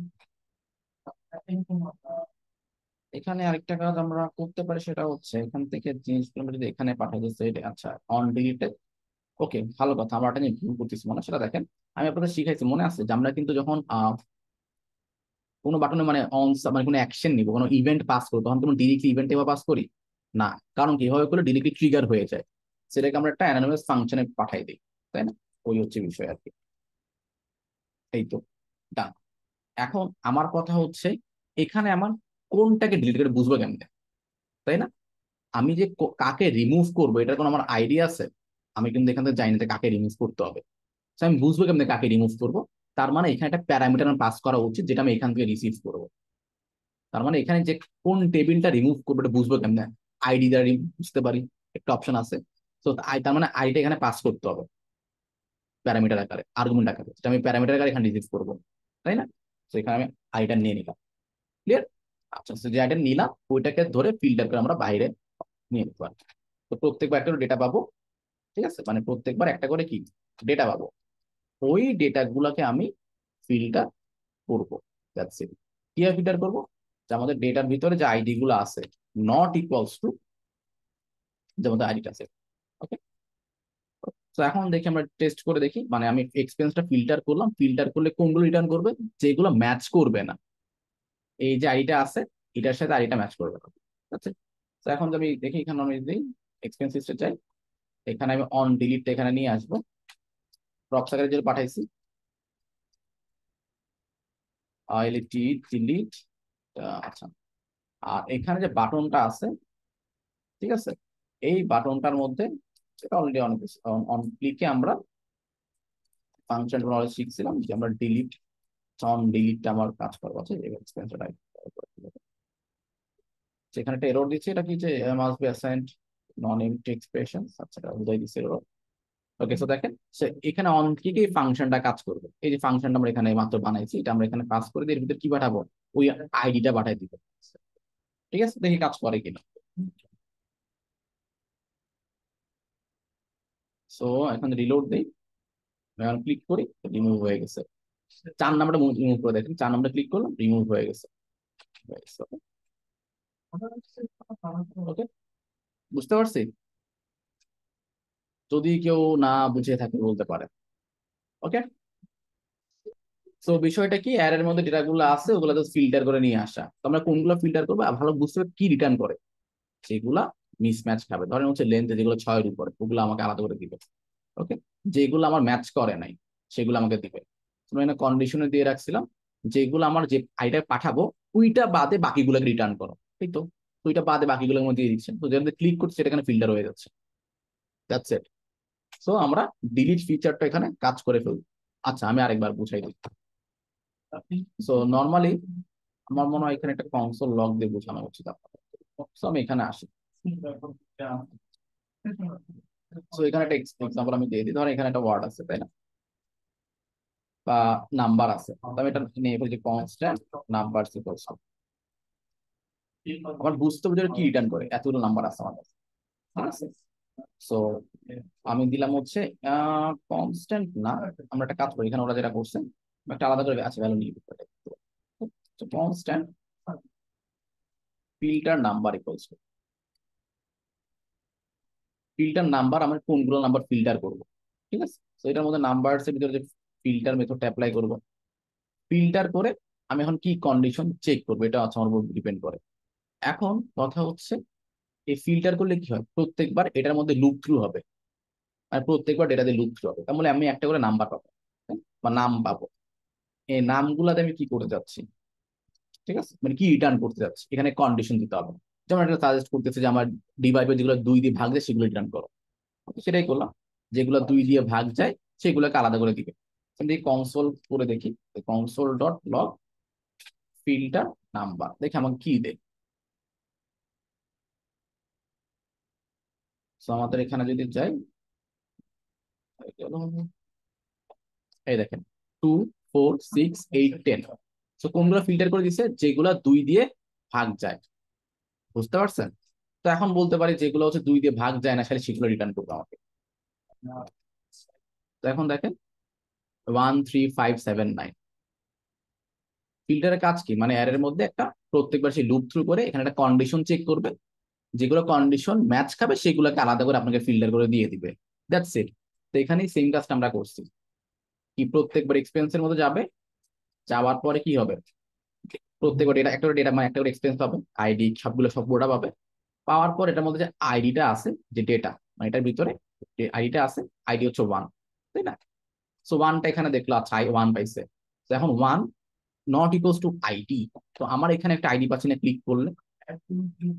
এখানে আরেকটা কাজ আমরা করতে পারি, সেটা হচ্ছে এখান থেকে জিনিসগুলো আমরা যদি এখানে পাঠাই দিচ্ছি, আচ্ছা অন ডিলিটেড। ওকে, ভালো কথা, আমরা একটা নিয়ে ভুল করতেছি মনে হয়, সেটা দেখেন। আমি আপনাদের শিখাইছি মনে আছে যে আমরা কিন্তু যখন কোনো বাটনে মানে অন মানে কোনো অ্যাকশন নিব, কোনো ইভেন্ট পাস করবো, তখন কোনো ডিরেক্টলি ইভেন্ট এভাবে পাস করি না। কারণ কিভাবে করলে ডিরেক্টলি ট্রিগার হয়ে যায়, সেটাকে আমরা একটা অ্যানোনিমাস ফাংশনে পাঠাই দিই, তাই না? ওই হচ্ছে বিষয় আর কি। এই তো, ডান। এখন আমার কথা হচ্ছে, এখানে আমার কোনটাকে ডিলিট করে বুঝবো কেমনে, তাই না? আমি যে কাকে রিমুভ করবো এটার কোনো আমার আইডিয়া আছে? আমি কিন্তু এখান থেকে জানি না যে কাকে রিমুভ করতে হবে। তো আমি বুঝবো কেমনে কাকে রিমুভ করবো? তার মানে এখানে একটা প্যারামিটার পাস করা উচিত, যেটা আমি এখান থেকে রিসিভ করবো। তার মানে এখানে যে কোন টেবিলটা রিমুভ করবো এটা বুঝবো কেমনে? আইডি দ্বারা বুঝতে পারি, একটা অপশন আছে। তো তার মানে আইডিটা এখানে পাস করতে হবে প্যারামিটার আকারে, আর্গুমেন্ট আকারে, যেটা আমি প্যারামিটার আকারে এখানে রিসিভ করবো, তাই না? তো এখানে আমি আইডিটা নিয়ে নিলাম। ক্লিয়ার? আচ্ছা, যে আইডিটা নিলাম ওইটাকে ধরে ফিল্টার করে আমরা বাইরে নিয়ে নিতে পারি। তো প্রত্যেকবার একটা ডেটা পাবো, ঠিক আছে, মানে প্রত্যেকবার একটা করে কি ডেটা পাবো, ওই ডেটা গুলাকে আমি ফিল্টার করবো। That's it. কিভাবে ফিল্টার করবো? যে আমাদের ডেটার ভিতরে যে আইডি গুলো আছে নট ইকুয়ালস টু, যেমন আইডিটা আছে। ওকে, তো এখন দেখি, আমরা টেস্ট করে দেখি, মানে আমি এক্সপেন্সটা ফিল্টার করলাম, ফিল্টার করলে কোনগুলো রিটার্ন করবে, যেগুলো ম্যাচ করবে না। এই যে আইডিটা আছে এটার সাথে আইডিটা ম্যাচ করবে না, ঠিক আছে? তো এখন যদি আমি দেখি, এখানে আমি যদি এক্সপেন্স লিস্টে চাই, এখানে আমি অন ডিলিটটা এখানে নিয়ে আসবো, প্রক্স আকারে যেটা পাঠাইছি, আইএলটি ডিলিট। আচ্ছা, আর এখানে যে বাটনটা আছে, ঠিক আছে, এই বাটনটার মধ্যে এটা অলরেডি অন অন ক্লিকে আমরা ফাংশন নলেজ শিখছিলাম যে আমরা ডিলিট, অন ডিলিটটা আমার কাজ করবো, আছে এক্সপেন্সটা সেখানে একটা এরর দিচ্ছে, এটা কি যে must be assigned non empty expression, আচ্ছা এটা বুঝাই দিচ্ছে এরর। ওকে, সো দেখেন এখানে অন কি কি ফাংশনটা কাজ করবে, এই যে ফাংশনটা আমরা এখানে মাত্র বানাইছি, এটা আমরা এখানে পাস করে দিয়ে এর ভিতরে কি পাঠাবো, ওই আইডিটা পাঠাই দিব। ঠিক আছে, দেখি কাজ করে কিনা। সো এখন রিলোড দেই, এখন ক্লিক করি, রিমুভ হয়ে গেছে। 4 নাম্বারটা রিমুভ করে দেখেন, 4 নাম্বার ক্লিক করলাম, রিমুভ হয়ে গেছে। ওকে, বুঝতে পারছি? যদি কেউ না বুঝে থাকে বলতে পারে। ওকে, তো বিষয়টা কি, অ্যারের মধ্যে ডেটাগুলো আছে ওগুলো তো ফিল্টার করে নিয়ে আসা, তো আমরা কোনগুলো ফিল্টার করবো আর ভালো বুঝতে হবে কি রিটার্ন করে, যেগুলা মিসম্যাচ খাবে, ধরেন হচ্ছে লেন্থ যেগুলো 6-এর উপরে ওগুলো আমাকে আলাদা করে দিবে। ওকে, যেগুলো আমার ম্যাচ করে নাই সেগুলো আমাকে দিবে। আমি এখানে কন্ডিশনে দিয়ে রাখছিলাম, যেগুলো আমার যে আইটা পাঠাবো ওইটা বাদে বাকিগুলোকে রিটার্ন করো, এই তো। তো ওইটা বাদে বাকিগুলোর মধ্যে দিয়ে দিচ্ছে, তো যেটা ক্লিক করছে সেটা এখানে ফিল্টার হয়ে যাচ্ছে। That's it. সো আমরা ডিলিট ফিচারটা এখানে কাজ করে ফেলবো। আচ্ছা, আমি আরেকবার বুঝাই দিই। সো নর্মালি আমার মনে হয় এখানে একটা কনসোল লগ দিয়ে বোঝানো উচিত আপনাদের। So, আমি এখানে আসি। তো এখানে একটা এক্সাম্পল আমি দিয়ে দিই, ধরেন এখানে একটা ওয়ার্ড আছে, তাই না, বা নাম্বার আছে, তো আমি এটা নিয়ে বলছি কনস্ট্যান্ট নাম্বার ইকুয়ালস, আমার বুঝতে হবে যে কি রিটার্ন করে, এতগুলো নাম্বার আছে আমার কাছে, ঠিক আছে? সো আমি দিলাম হচ্ছে কনস্ট্যান্ট না, আমরা একটা কাজ করি, এখানে ওরা যেটা করছে একটা আলাদা করে আছে ভ্যালু নিয়ে constant filter number equals, filter number আমার কোনগুলো নাম্বার ফিল্টার করবো, ঠিক আছে? তো এটার মধ্যে নাম্বারস এর ভিতরে যে ফিল্টার মেথডটা অ্যাপ্লাই করবো, ফিল্টার করে আমি এখন কি কন্ডিশন চেক করবো এটা আছে আমার উপর ডিপেন্ড করে। এখন কথা হচ্ছে, এই ফিল্টার করলে কি হয়, প্রত্যেকবার এটার মধ্যে লুপ থ্রু হবে, আর প্রত্যেকবার ডেটা দিয়ে লুপ থ্রু হবে, তার মানে আমি একটা করে নাম্বার পাবো, হ্যাঁ? বা নাম পাবো। এই নামগুলাতে আমি কি করে যাচ্ছি, ঠিক আছে, মানে কি রিটার্ন করতে যাচ্ছি, এখানে কন্ডিশন দিতে হবে। যেমন এটা সাজেস্ট করতেছে যে আমার ডিভাইডে যেগুলো 2 দিয়ে ভাগ যায় সেগুলো রিটার্ন করো, সেটাই করলাম। যেগুলো 2 দিয়ে ভাগ যায় সেগুলোকে আলাদা করে দিবে। আমি কনসোল করে দেখি, console dot log filter number, দেখি আমাকে কি দেয়। তো আমাদের এখানে যদি যাই, এই দেখেন 2 4 6 8 10। তো কোনগুলো ফিল্টার করে দিছে, যেগুলা 2 দিয়ে ভাগ যায়। বুঝতে পারছেন? তো এখন বলতে পারি যেগুলো হচ্ছে 2 দিয়ে ভাগ যায় না, তাহলে সেগুলো রিটার্ন করবে আমাকে। তো এখন দেখেন 1 3 5 7 9, ফিল্টারের কাজ কি, মানে অ্যারের মধ্যে একটা প্রত্যেকবার সেই লুপ থ্রু করে এখানে একটা কন্ডিশন চেক করবে, যেগুলো কন্ডিশন ম্যাচ খাবে সেগুলোকে আলাদা করে আপনাকে ফিল্টার করে দিয়ে দিবে। That's it. তো এখানেই সেম কাজটা আমরা করছি, কি প্রত্যেকবার এক্সপেন্সের মধ্যে যাবে, যাওয়ার পরে কি হবে, প্রত্যেকবার ডেটা একটা করে ডেটা, মানে একটা করে এক্সপেন্স পাবে, আইডি সবগুলো সব গোটা পাবে। পাওয়ার পর এটার মধ্যে যে আইডিটা আছে, যে ডেটা মানে এটার ভিতরে যে আইডিটা আছে, আইডি হচ্ছে 1, তাই না? সো 1টা এখানে দেখলো, আচ্ছা 1 পাইছে। তো এখন 1 নট ইকুয়ালস টু আইডি, তো আমার এখানে একটা আইডি পাচ্ছি না ক্লিক করলে।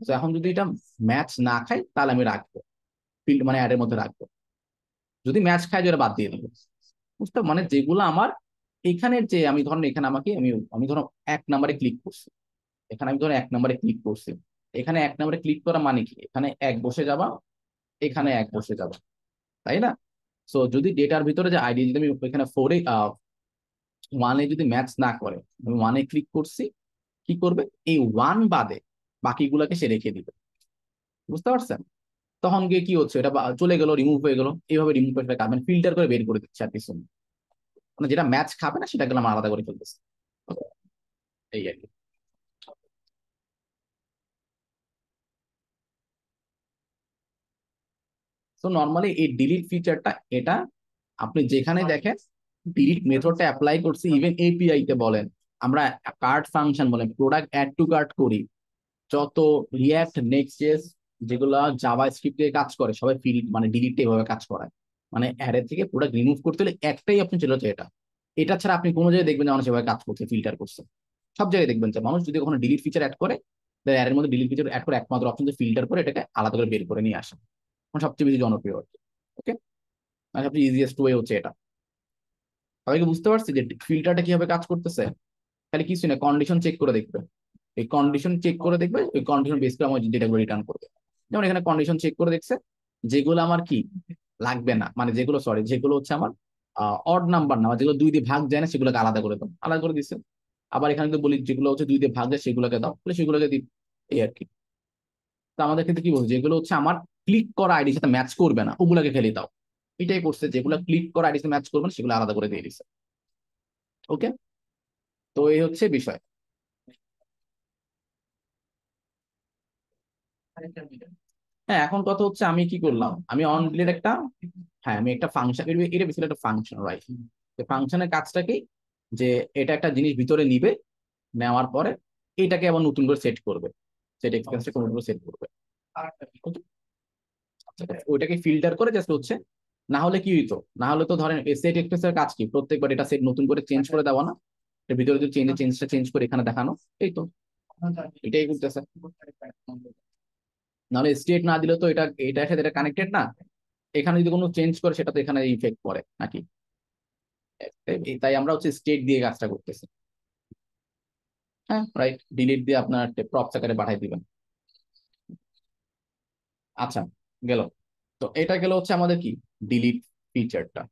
তো এখন যদি এটা ম্যাচ না খায় তাহলে আমি রাখবো, ফিল্ড মানে অ্যাডের মধ্যে রাখবো। যদি ম্যাচ খায় যেটা বাদ দিয়ে দেবো। বুঝতে, মানে যেগুলো আমার এখানের যে, আমি ধরেন এখানে আমাকে আমি আমি ধরো 1 নম্বরে ক্লিক করছি, এখানে আমি ধরো 1 নম্বরে ক্লিক করছি, এখানে 1 নম্বরে ক্লিক করা মানে কি, এখানে 1 বসে যাবা, এখানে 1 বসে যাবা, তাই না? সো যদি ডেটার ভিতরে যে আইডি যদি আমি এখানে 1-এ যদি ম্যাচ না করে, আমি 1-এ ক্লিক করছি, কি করবে, এই 1 বাদে বাকিগুলোকে সে রেখে দিবে। বুঝতে পারছেন? তখন গিয়ে কি হচ্ছে, এটা চলে গেল, রিমুভ হয়ে গেল, এইভাবে রিমুভ করে ফেলে মানে ফিল্টার করে বের করে দিচ্ছে আর কিছু না। মানে যেটা ম্যাচ খাবে না সেটা গেলাম আলাদা করে ফেলতেছে। এই আর কি। তো নর্মালি এই ডিলিট ফিচারটা, এটা আপনি যেখানে দেখেন ডিলিট মেথডটা অ্যাপ্লাই করছি, ইভেন এপিআই তে বলেন, আমরা কার্ট ফাংশন বলেন, প্রোডাক্ট অ্যাড টু কার্ট করি, যত রিয়াক্ট নেক্সট.জেএস যেগুলো জাভা স্ক্রিপ্ট দিয়ে কাজ করে, সবাই ফিল্ড মানে ডিলিট এভাবে কাজ করায়। মানে অ্যারে থেকে প্রোডাক্ট রিমুভ করতে হলে একটাই অপশন ছিল, যে এটা, এটা ছাড়া আপনি কোনো জায়গায় দেখবেন যে মানুষ এভাবে কাজ করছে, ফিল্টার করছে। সব জায়গায় দেখবেন যে মানুষ যদি কখনো ডিলিট ফিচার অ্যাড করে, অ্যারের মধ্যে ডিলিট ফিচার অ্যাড করে একমাত্র অপশন যে ফিল্টার করে এটাকে আলাদা করে বের করে নিয়ে আসে, এখন সবচেয়ে বেশি জনপ্রিয় আর কি। ওকে, মানে সবচেয়ে ইজিয়েস্ট ওয়ে হচ্ছে এটা। সবাইকে বুঝতে পারছি যে ফিল্টারটা কিভাবে কাজ করতেছে। খালি কিছু না, কন্ডিশন চেক করে দেখবে, এই কন্ডিশন চেক করে দেখবে, ওই কন্ডিশন বেস করে আমার ডেটাগুলো রিটার্ন করবে। যেমন এখানে কন্ডিশন চেক করে দেখছে, যেগুলো আমার কি লাগবে না, মানে যেগুলো সরি যেগুলো হচ্ছে আমার অড নাম্বার না, যেগুলো 2 দিয়ে ভাগ যায় না, সেগুলোকে আলাদা করে দাও, আলাদা করে দিচ্ছে। আবার এখানে যদি বলি যেগুলো হচ্ছে 2 দিয়ে ভাগ যায় সেগুলোকে দাও, তাহলে সেগুলোকে দিই, এই আর কি। তো আমাদের ক্ষেত্রে কি বলছে, যেগুলো হচ্ছে আমার ক্লিক করা আইডির সাথে ম্যাচ করবে না ওগুলোকে ফেলে দাও, এটাই করছে। যেগুলো ক্লিক করা আইডির সাথে ম্যাচ করবে না সেগুলো আলাদা করে দিয়ে দিচ্ছে। ওকে, তো এই হচ্ছে বিষয়। হ্যাঁ, এখন কথা হচ্ছে আমি কি করলাম, আমি অন ডিলেট একটা, হ্যাঁ আমি একটা ফাংশন, এটা বেসিক্যালি একটা ফাংশন, রাইট? ফাংশনের কাজটা কি, যে এটা একটা জিনিস ভিতরে নিবে, নেওয়ার পরে এটাকে আবার নতুন করে সেট করবে, সেট এক্সপেন্সটা নতুন করে সেট করবে। Okay? আচ্ছা, ওইটাকে ফিল্টার করে জাস্ট হচ্ছে, না হলে কি হইতো, না হলে তো ধরেন সেট এক্সপেন্সের কাজ কি, প্রত্যেকবার এটা সেট নতুন করে চেঞ্জ করে দেওয়া না, এর ভিতরে যদি চেঞ্জটা চেঞ্জ করে এখানে দেখানো, এই তো এটাই করতেছে। নাহলে স্টেট না দিলে তো এটা এটার সাথে এটা কানেক্টেড না, এখানে যদি কোনো চেঞ্জ করে সেটা তো এখানে ইফেক্ট পড়ে নাকি। তাই আমরা হচ্ছে স্টেট দিয়ে কাজটা করতেছি। হ্যাঁ রাইট, ডিলিট দিয়ে আপনার প্রপস আকারে পাঠাই দিবেন। আচ্ছা, গেল। তো এটা গেল হচ্ছে আমাদের কি, ডিলিট ফিচারটা।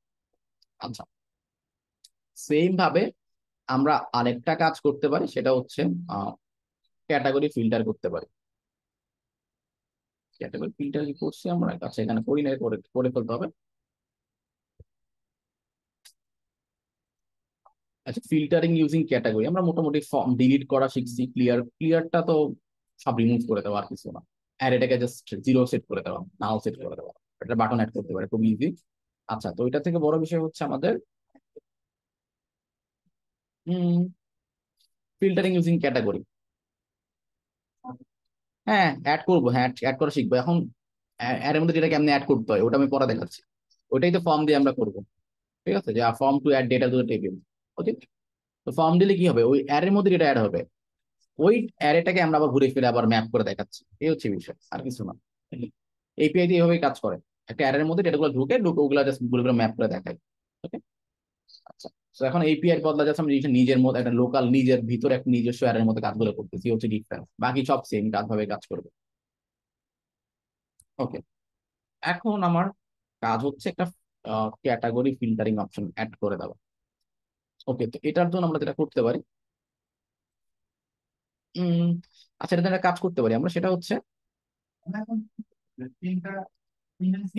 আচ্ছা, সেম ভাবে আমরা আরেকটা কাজ করতে পারি, সেটা হচ্ছে ক্যাটাগরি ফিল্টার করতে পারি। ক্যাটাগরি ফিল্টার কি করছি আমরা, আচ্ছা এখানে করি না, করে করে ফেলতে হবে। আচ্ছা, ফিল্টারিং ইউজিং ক্যাটাগরি আমরা মোটামুটি ফর্ম ডিলিট করা শিখছি, ক্লিয়ারটা তো সব রিমুভ করে দেওয়া আর কিছু না, অ্যারেটাকে জাস্ট 0 সেট করে দেওয়া, নাল সেট করে দেওয়া, এটা বাটন অ্যাড করতে পারে, খুব ইজি। আচ্ছা, তো এটা থেকে বড় বিষয় হচ্ছে আমাদের ফিল্টারিং ইউজিং ক্যাটাগরি। হ্যাঁ অ্যাড করবো, হ্যাঁ অ্যাড করা শিখবো এখন। এর মধ্যে যেটা কেমনে অ্যাড করতে হয় ওটা আমি পরে দেখাচ্ছি, ওটাই তো ফর্ম দিয়ে আমরা করবো। ঠিক আছে, যে form to add data to table. Okay, তো ফর্ম দিলে কি হবে, ওই অ্যারের মধ্যে ডেটা অ্যাড হবে, ওই অ্যারেটাকে আমরা আবার ঘুরে ফিরে আবার ম্যাপ করে দেখাচ্ছি, এই হচ্ছে বিষয়, আর কিছু না। এপিআই দিয়ে এভাবেই কাজ করে, একটা অ্যারের মধ্যে ডেটাগুলো ঢুকে ঢুকে ওগুলো জাস্ট ঘুরে ঘুরে ম্যাপ করে দেখায়। ওকে, আচ্ছা। তো এখন এপিআই এর বদলা যাচ্ছে আমি নিজের মধ্যে একটা লোকাল, নিজের ভিতরে একটা নিজস্ব অ্যারের মধ্যে কাজগুলো করতেছি, হচ্ছে ডিফারেন্স, বাকি সব সেম কাজ ভাবে কাজ করবে। ওকে, এখন আমার কাজ হচ্ছে একটা ক্যাটাগরি ফিল্টারিং অপশন অ্যাড করে দেওয়া। ওকে, তো এটার জন্য আমরা যেটা করতে পারি, উম আচ্ছা, এটা একটা কাজ করতে পারি আমরা, সেটা হচ্ছে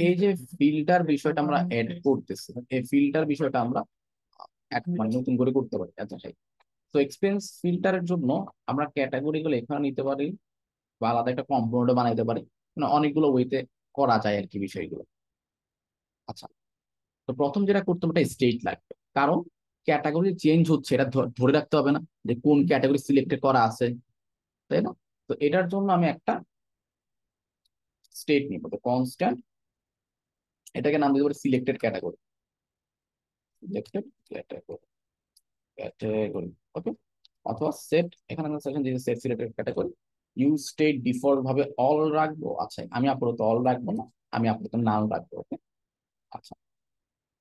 এই যে ফিল্টার বিষয়টা আমরা অ্যাড করতেছি, এই ফিল্টার বিষয়টা আমরা মানে নতুন করে করতে পারি। আচ্ছা, তো এক্সপেন্স ফিল্টারের জন্য আমরা ক্যাটাগরি গুলো এখানে নিতে পারি বা আলাদা একটা কম্পোনেন্ট বানাইতে পারি, মানে অনেকগুলো ওয়েতে করা যায় আর কি বিষয়গুলো। আচ্ছা, তো প্রথম যেটা করতে হবে স্টেট লাগবে, কারণ ক্যাটাগরি চেঞ্জ হচ্ছে, এটা ধরে রাখতে হবে না যে কোন ক্যাটাগরি সিলেক্টেড করা আছে, তাই না? তো এটার জন্য আমি একটা স্টেট নিব, তো কনস্ট্যান্ট, এটাকে নাম দিতে পারি selected category, selected category, category. Okay, অথবা সেট, এখানে আমরা সেকশন দিয়েছি set selected category. Use state default ভাবে অল রাখবো। আচ্ছা, আমি আপাতত অল রাখবো না, আমি আপাতত নাম রাখবো। ওকে, আচ্ছা,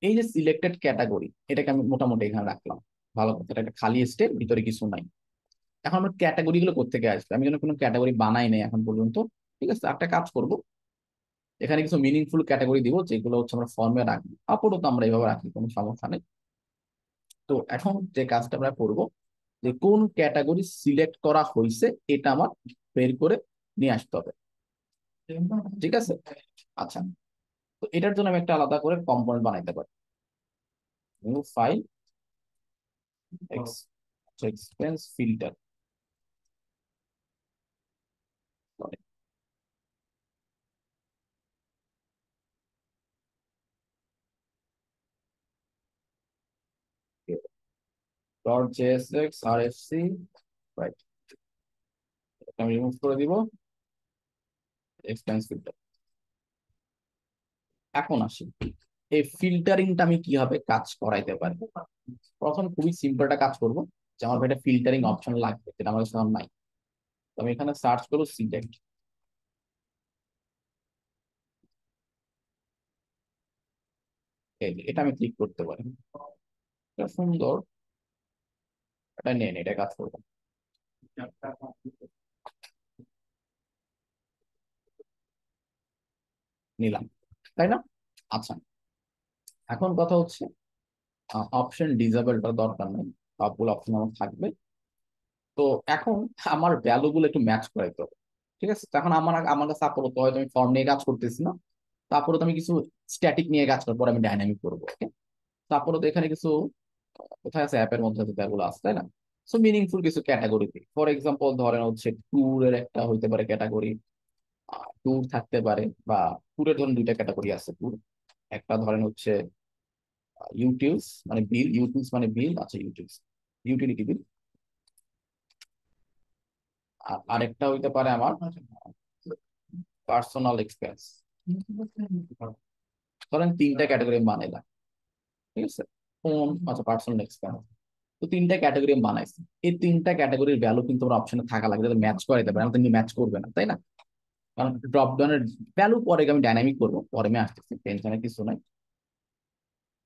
এই যে সিলেক্টেড ক্যাটাগরি, এটাকে আমি মোটামুটি এখানে রাখলাম। ভালো কথা, এটা একটা খালি স্টেট, ভিতরে কিছু নাই। এখন আমার ক্যাটাগরি গুলো কোত্থেকে আসবে? আমি যেন কোনো ক্যাটাগরি বানাই নাই এখন পর্যন্ত। ঠিক আছে, একটা কাজ করব, এখানে কিছু মিনিংফুল ক্যাটাগরি দিব যেগুলো হচ্ছে আমরা ফর্মে রাখবো। আপাতত আমরা এইভাবে রাখি, কোনো সমস্যা নেই। তো এখন যে কাজটা আমরা করব, যে কোন ক্যাটাগরি সিলেক্ট করা হয়েছে এটা আমার বের করে নিয়ে আসতে হবে। ঠিক আছে, আচ্ছা, তো এটার জন্য আমি একটা আলাদা করে কম্পোনেন্ট বানাইতে পারি। New file, expense filter, dot JSX RFC, right, আমি রিমুভ করে দিব এক্সপেন্স ফিল্টার। এখন আসি, এই ফিল্টারিংটা আমি কিভাবে কাজ করাইতে পারি। প্রথম খুবই সিম্পল একটা কাজ করব, যে আমার একটা ফিল্টারিং অপশন লাগবে, যেটা আমাদের সামনে নাই। তো আমি এখানে সার্চ করবো সিলেক্ট, এটা আমি ক্লিক করতে পারি। এটা সুন্দর, এটা নিয়ে এটা কাজ করবো, নিলাম, তাই না? আচ্ছা, এখন কথা হচ্ছে অপশন ডিসেবলটা দরকার নেই, সবগুলো অপশন আমার থাকবে। তো এখন আমার ভ্যালু গুলো একটু ম্যাচ করাইতে হবে। ঠিক আছে, তখন আমার কাছে আপাতত হয়তো আমি ফর্ম নিয়ে কাজ করতেছি না, তারপরে তো আমি কিছু স্ট্যাটিক নিয়ে কাজ করবো, পরে আমি ডাইনামিক করবো। ওকে, তারপরে তো এখানে কিছু কোথায় আছে, অ্যাপের মধ্যে তো এগুলো আছে, তাই না? সো মিনিংফুল কিছু ক্যাটাগরি, ফর এক্সাম্পল ধরেন হচ্ছে ট্যুরের একটা হইতে পারে ক্যাটাগরি, ট্যুর থাকতে পারে, বা ট্যুরের ধরেন দুইটা ক্যাটাগরি আছে ট্যুর। একটা ধরেন হচ্ছে ইউটিউবস মানে বিল, ইউটিউবস মানে বিল, আচ্ছা ইউটিউবস ইউটিলিটি বিল। আর আরেকটা হইতে পারে আমার পার্সোনাল এক্সপেন্স। ধরেন তিনটা ক্যাটাগরি বানাইলাম, ঠিক আছে, ফোন, আচ্ছা পার্সোনাল এক্সপেন্স। তো তিনটা ক্যাটাগরি বানাইছি, এই তিনটা ক্যাটাগরির ভ্যালু কিন্তু আমার অপশনে থাকা লাগবে, যাতে ম্যাচ করাইতে পারে, আমাদের ম্যাচ করবে না, তাই না? কারণ ড্রপ ডাউনের ভ্যালু পরে আমি ডাইনামিক করবো, পরে আমি আসতেছি, টেনশনের কিছু নাই।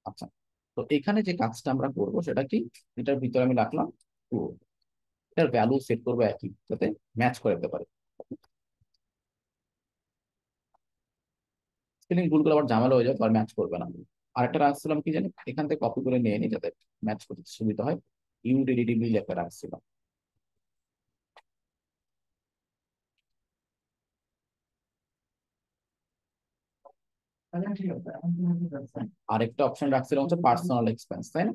আচ্ছা, তো এখানে যে কাজটা আমরা করবো সেটা কি, এটার ভিতরে আমি রাখলাম তো এটার ভ্যালু সেট করবো একই, যাতে ম্যাচ করাতে পারে। স্পেলিং ভুল করে আবার ঝামেলা হয়ে যাবে, আর ম্যাচ করবে না। আরেকটা রাখছিলাম কি জানি, এখান থেকে কপি করে নিয়ে নিই যাতে ম্যাচ করতে সুবিধা হয়। ইউটিলিটি বিল একটা রাখছিলাম। আরেকটা অপশন রাখছিলাম হচ্ছে পার্সোনাল এক্সপেন্স, তাই না?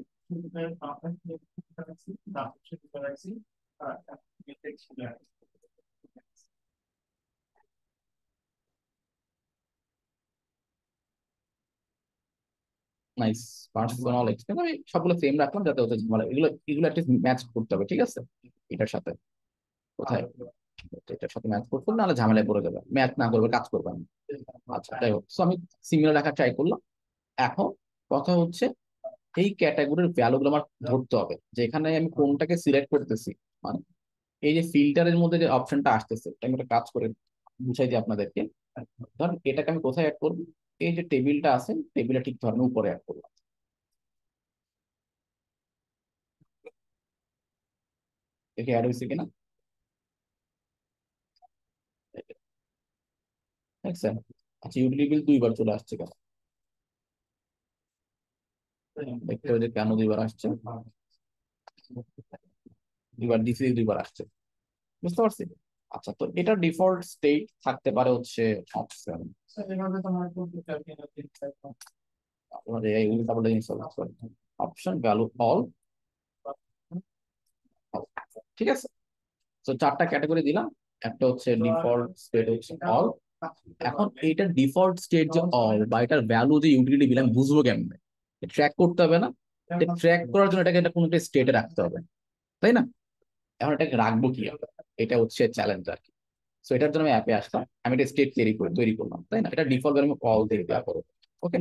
নাইস, পার্সোনাল এক্সপেন্স আমি সবগুলো সেম রাখলাম, যাতে হচ্ছে ঝামেলা, এগুলো এগুলো একটা ম্যাচ করতে হবে, ঠিক আছে, এটার সাথে। কোথায়, এটার সাথে ম্যাচ করতে হবে, নাহলে ঝামেলায় পড়ে যাবে, ম্যাচ না করবে কাজ করবে না। আচ্ছা, যাই হোক, তো আমি সিমিলার রাখার ট্রাই করলাম। এখন কথা হচ্ছে এই ক্যাটাগরির ভ্যালু গুলো আমার ধরতে হবে, যে এখানে আমি কোনটাকে সিলেক্ট করতেছি। মানে এই যে ফিল্টারের মধ্যে যে অপশনটা আসতেছে, এটা আমি একটা কাজ করে বুঝাই দিই আপনাদেরকে। ধরেন এটাকে আমি কোথায় অ্যাড করবো, এই যে টেবিলটা আছে, টেবিলটা ঠিক ধরনের উপরে অ্যাড করলাম। দেখে অ্যাড হয়েছে কিনা, দেখছেন? আচ্ছা, ইউটিলিটি বিল দুইবার চলে আসছে কেন? দেখতে হবে যে কেন দুইবার আসছে। দুইবার দিছি, দুইবার আসছে, বুঝতে পারছি। আচ্ছা, তো এটা ডিফল্ট স্টেট থাকতে পারে হচ্ছে অপশন, অপশন ভ্যালু অল, ঠিক আছে। তো চারটা ক্যাটাগরি দিলাম, একটা হচ্ছে ডিফল্ট স্টেট হচ্ছে অল। এখন এইটার ডিফল্ট স্টেট যে অল বা এটার ভ্যালু যে ইউটিলিটি বিল আমি বুঝবো কেমনে? ট্র্যাক করতে হবে না? ট্র্যাক করার জন্য এটাকে কোনো একটা স্টেটে রাখতে হবে, তাই না? এখন এটাকে রাখবো কি হবে, এটা হচ্ছে চ্যালেঞ্জ আর কি। সো এটার জন্য আমি অ্যাপে আসলাম, আমি একটা স্টেট তৈরি করলাম, তাই না? এটা ডিফল্ট আমি অল দিয়ে দেওয়া করবো। ওকে,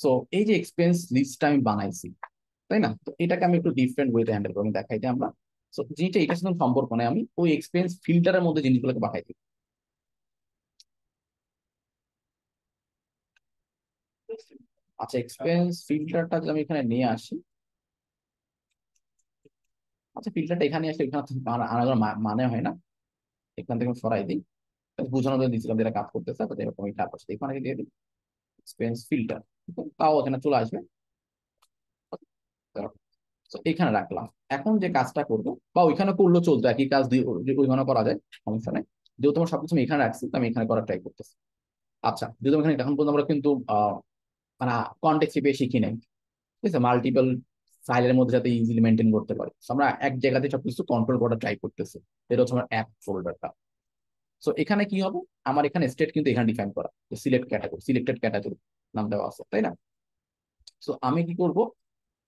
সো এই যে এক্সপেন্স লিস্টটা আমি বানাইছি, তাই না? তো এটাকে আমি একটু ডিফারেন্ট ওয়েতে হ্যান্ডেল করবো, আমি দেখাই দিই আমরা। সো জিনিসটা এটার সাথে সম্পর্ক নেই, আমি ওই এক্সপেন্স ফিল্টারের মধ্যে জিনিসগুলোকে পাঠাই দিই। আচ্ছা, এক্সপেন্স ফিল্টারটা যদি আমি এখানে নিয়ে আসি, আচ্ছা ফিল্টারটা এখানে আসলে এখানে তো আনার মানে হয় না, এখান থেকে আমি সরাই দিই। বোঝানোর জন্য দিয়েছিলাম যেটা কাজ করতেছে, তো এরকম এটা আসছে এখানে দিয়ে দিই এক্সপেন্স ফিল্টার, তাও এখানে চলে আসবে। তো এখানে রাখলাম। এখন যে কাজটা করবো, বা ওইখানে করলেও চলতো, একই কাজ দিয়ে ওইখানে করা যায়, সমস্যা নেই। যেহেতু তোমার সবকিছু আমি এখানে রাখছি, তো আমি এখানে করার ট্রাই করতেছি। আচ্ছা, যেহেতু এখানে এখন পর্যন্ত আমরা কিন্তু মানে কন্টেক্সট বেশি শিখি নাই, ঠিক আছে? মাল্টিপল ফাইলের মধ্যে যাতে ইজিলি মেনটেন করতে পারি, So আমরা এক জায়গাতে সবকিছু কন্ট্রোল করার ট্রাই করতেছি। এটা হচ্ছে আমার অ্যাপ ফোল্ডারটা। সো এখানে কি হবে, আমার এখানে স্টেট কিন্তু এখানে ডিফাইন করা, সিলেক্ট ক্যাটাগরি, সিলেক্টেড ক্যাটাগরি নাম দেওয়া আছে, তাই না? সো আমি কি করব,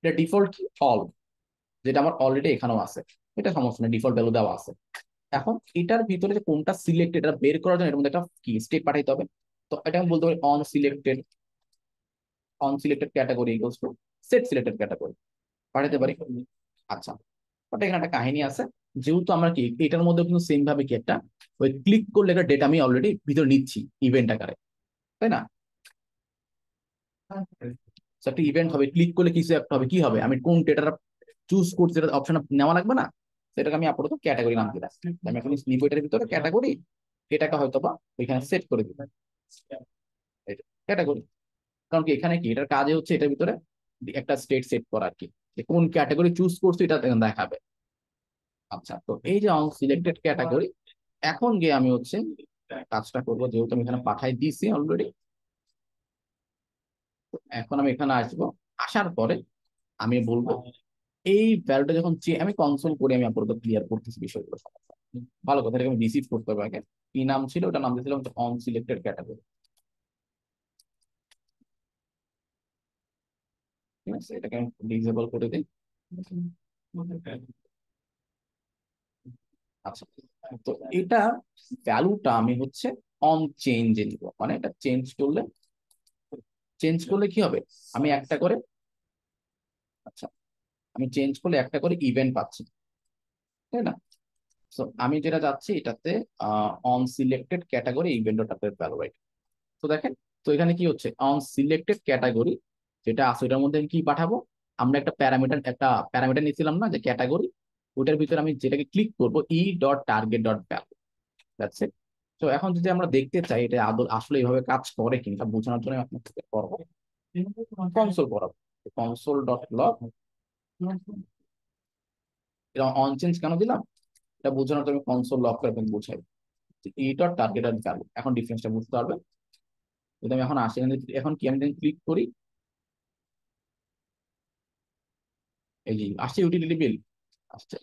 এটা ডিফল্ট কি অল, যেটা আমার অলরেডি এখানেও আছে, এটা সমস্যা নেই, ডিফল্ট ভ্যালু দেওয়া আছে। এখন এটার ভিতরে যে কোনটা সিলেক্ট, এটা বের করার জন্য এর মধ্যে একটা কি স্টেট পাঠাইতে হবে। তো এটা আমি বলতে পারি on selected category equals to set selected category, পাঠাতে পারি। আচ্ছা, বাট এখানে একটা কাহিনী আছে, যেহেতু আমরা কি এটার মধ্যে কিন্তু সেম ভাবে কি একটা ওই ক্লিক করলে একটা ডেটা আমি অলরেডি ভিতরে নিচ্ছি ইভেন্ট আকারে, তাই না? So একটা ইভেন্ট হবে, ক্লিক করলে কিছু একটা হবে, কি হবে, আমি কোন ডেটাটা চুজ করছি সেটা অপশন নেওয়া লাগবে না? সেটাকে আমি আপাতত ক্যাটাগরি নাম দিলাম, আমি এখন নিব এটার ভিতরে ক্যাটাগরি, এটাকে হয়তো বা এখানে সেট করে দিব ক্যাটাগরি। কারণ কি এখানে কি এটার কাজে হচ্ছে এটার ভিতরে একটা স্টেট সেট করা আর কি, যে কোন ক্যাটাগরি চুজ করছি এটা দেখাবে। আচ্ছা, তো এই যে অন সিলেক্টেড ক্যাটাগরি, এখন গিয়ে আমি হচ্ছে কাজটা করবো, যেহেতু আমি এখানে পাঠাই দিছি অলরেডি। এখন আমি এখানে আসবো, আসার পরে আমি বলবো এই ভ্যালুটা যখন আমি কনসোল করে আমি আপাতত ক্লিয়ার করতেছি বিষয়গুলো, সমস্যা নেই। ভালো কথা, এটাকে আমি রিসিভ করতে হবে আগে। কি নাম ছিল ওটা, নাম দিয়েছিলাম অন সিলেক্টেড ক্যাটাগরি, ঠিক আছে? এটাকে আমি ডিসেবল করে দিই। আচ্ছা, তো এটা ভ্যালুটা আমি হচ্ছে অন চেঞ্জে নিব, মানে এটা চেঞ্জ করলে কি হবে, আমি একটা করে, আচ্ছা আমি চেঞ্জ করলে একটা করে ইভেন্ট পাচ্ছি, তাই না? সো আমি যেটা যাচ্ছি এটাতে অন সিলেক্টেড ক্যাটাগরি ইভেন্টটাতে ভ্যালু রাইট। তো দেখেন, তো এখানে কি হচ্ছে, অন সিলেক্টেড ক্যাটাগরি যেটা আছে ওটার মধ্যে আমি কি পাঠাবো, আমরা একটা প্যারামিটার নিয়েছিলাম না যে ক্যাটাগরি, ওটার ভিতরে আমি যেটাকে ক্লিক করবো e.target.value, দ্যাটস ইট। তো এখন যদি আমরা দেখতে চাই এটা আসলে এইভাবে কাজ করে কিনা বোঝানোর জন্য আমি আপনাকে করবো কনসোল করাবো, কনসোল ডট লগ। এটা অন চেঞ্জ কেন দিলাম, এটা বোঝানোর জন্য কনসোল লগ করে আপনাকে বোঝাই, এইটা টার্গেট আর ভ্যালু, এখন ডিফারেন্সটা বুঝতে পারবে। যদি আমি এখন আসি, এখন কি আমি ক্লিক করি, এই যে আসছে ইউটিলিটি বিল আসছে,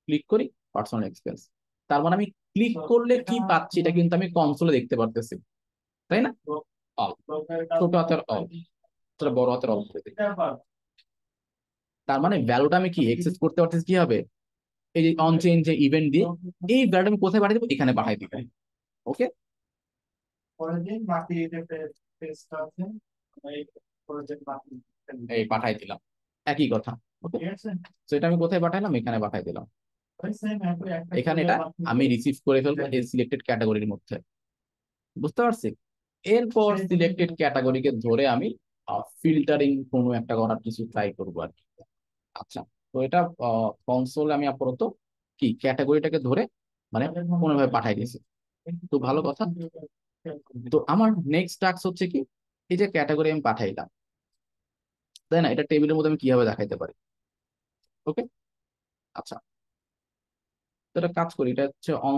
ক্লিক করি পার্সোনাল এক্সপেন্স, তার মানে আমি ক্লিক করলে কি পাচ্ছি এটা কিন্তু আমি কনসোলে দেখতে পারতেছি, তাই না? অল, ছোট হাতের অল, বড় হাতের অল করে দিই। তার মানে ভ্যালুটা আমি কি এক্সেস করতে পারতেছি কি হবে, এই যে অন চেঞ্জ যে ইভেন্ট দিয়ে এই ভ্যালুটা আমি কোথায় পাঠিয়ে দেবো, এখানে পাঠিয়ে দিবে। ওকে, এই পাঠাই দিলাম, একই কথা। ওকে, তো এটা আমি কোথায় পাঠাইলাম, এখানে পাঠাই দিলাম। এখানে এটা আমি রিসিভ করে ফেলবো এই সিলেক্টেড ক্যাটাগরির মধ্যে, বুঝতে পারছি। এরপর সিলেক্টেড ক্যাটাগরিকে ধরে আমি ফিল্টারিং কোনো একটা করার কিছু ট্রাই করবো আর কি। আচ্ছা, তো এটা কনসোলে আমি আপাতত কি ক্যাটাগরিটাকে ধরে মানে কোনোভাবে পাঠাই দিয়েছি, তো ভালো কথা। তো আমার নেক্সট টাস্ক হচ্ছে কি, এই যে ক্যাটাগরি আমি পাঠাইলাম, তাই না, এটা টেবিলের মধ্যে আমি কিভাবে দেখাইতে পারি। ওকে, আচ্ছা, তো এটা কাজ করি, এটা হচ্ছে অন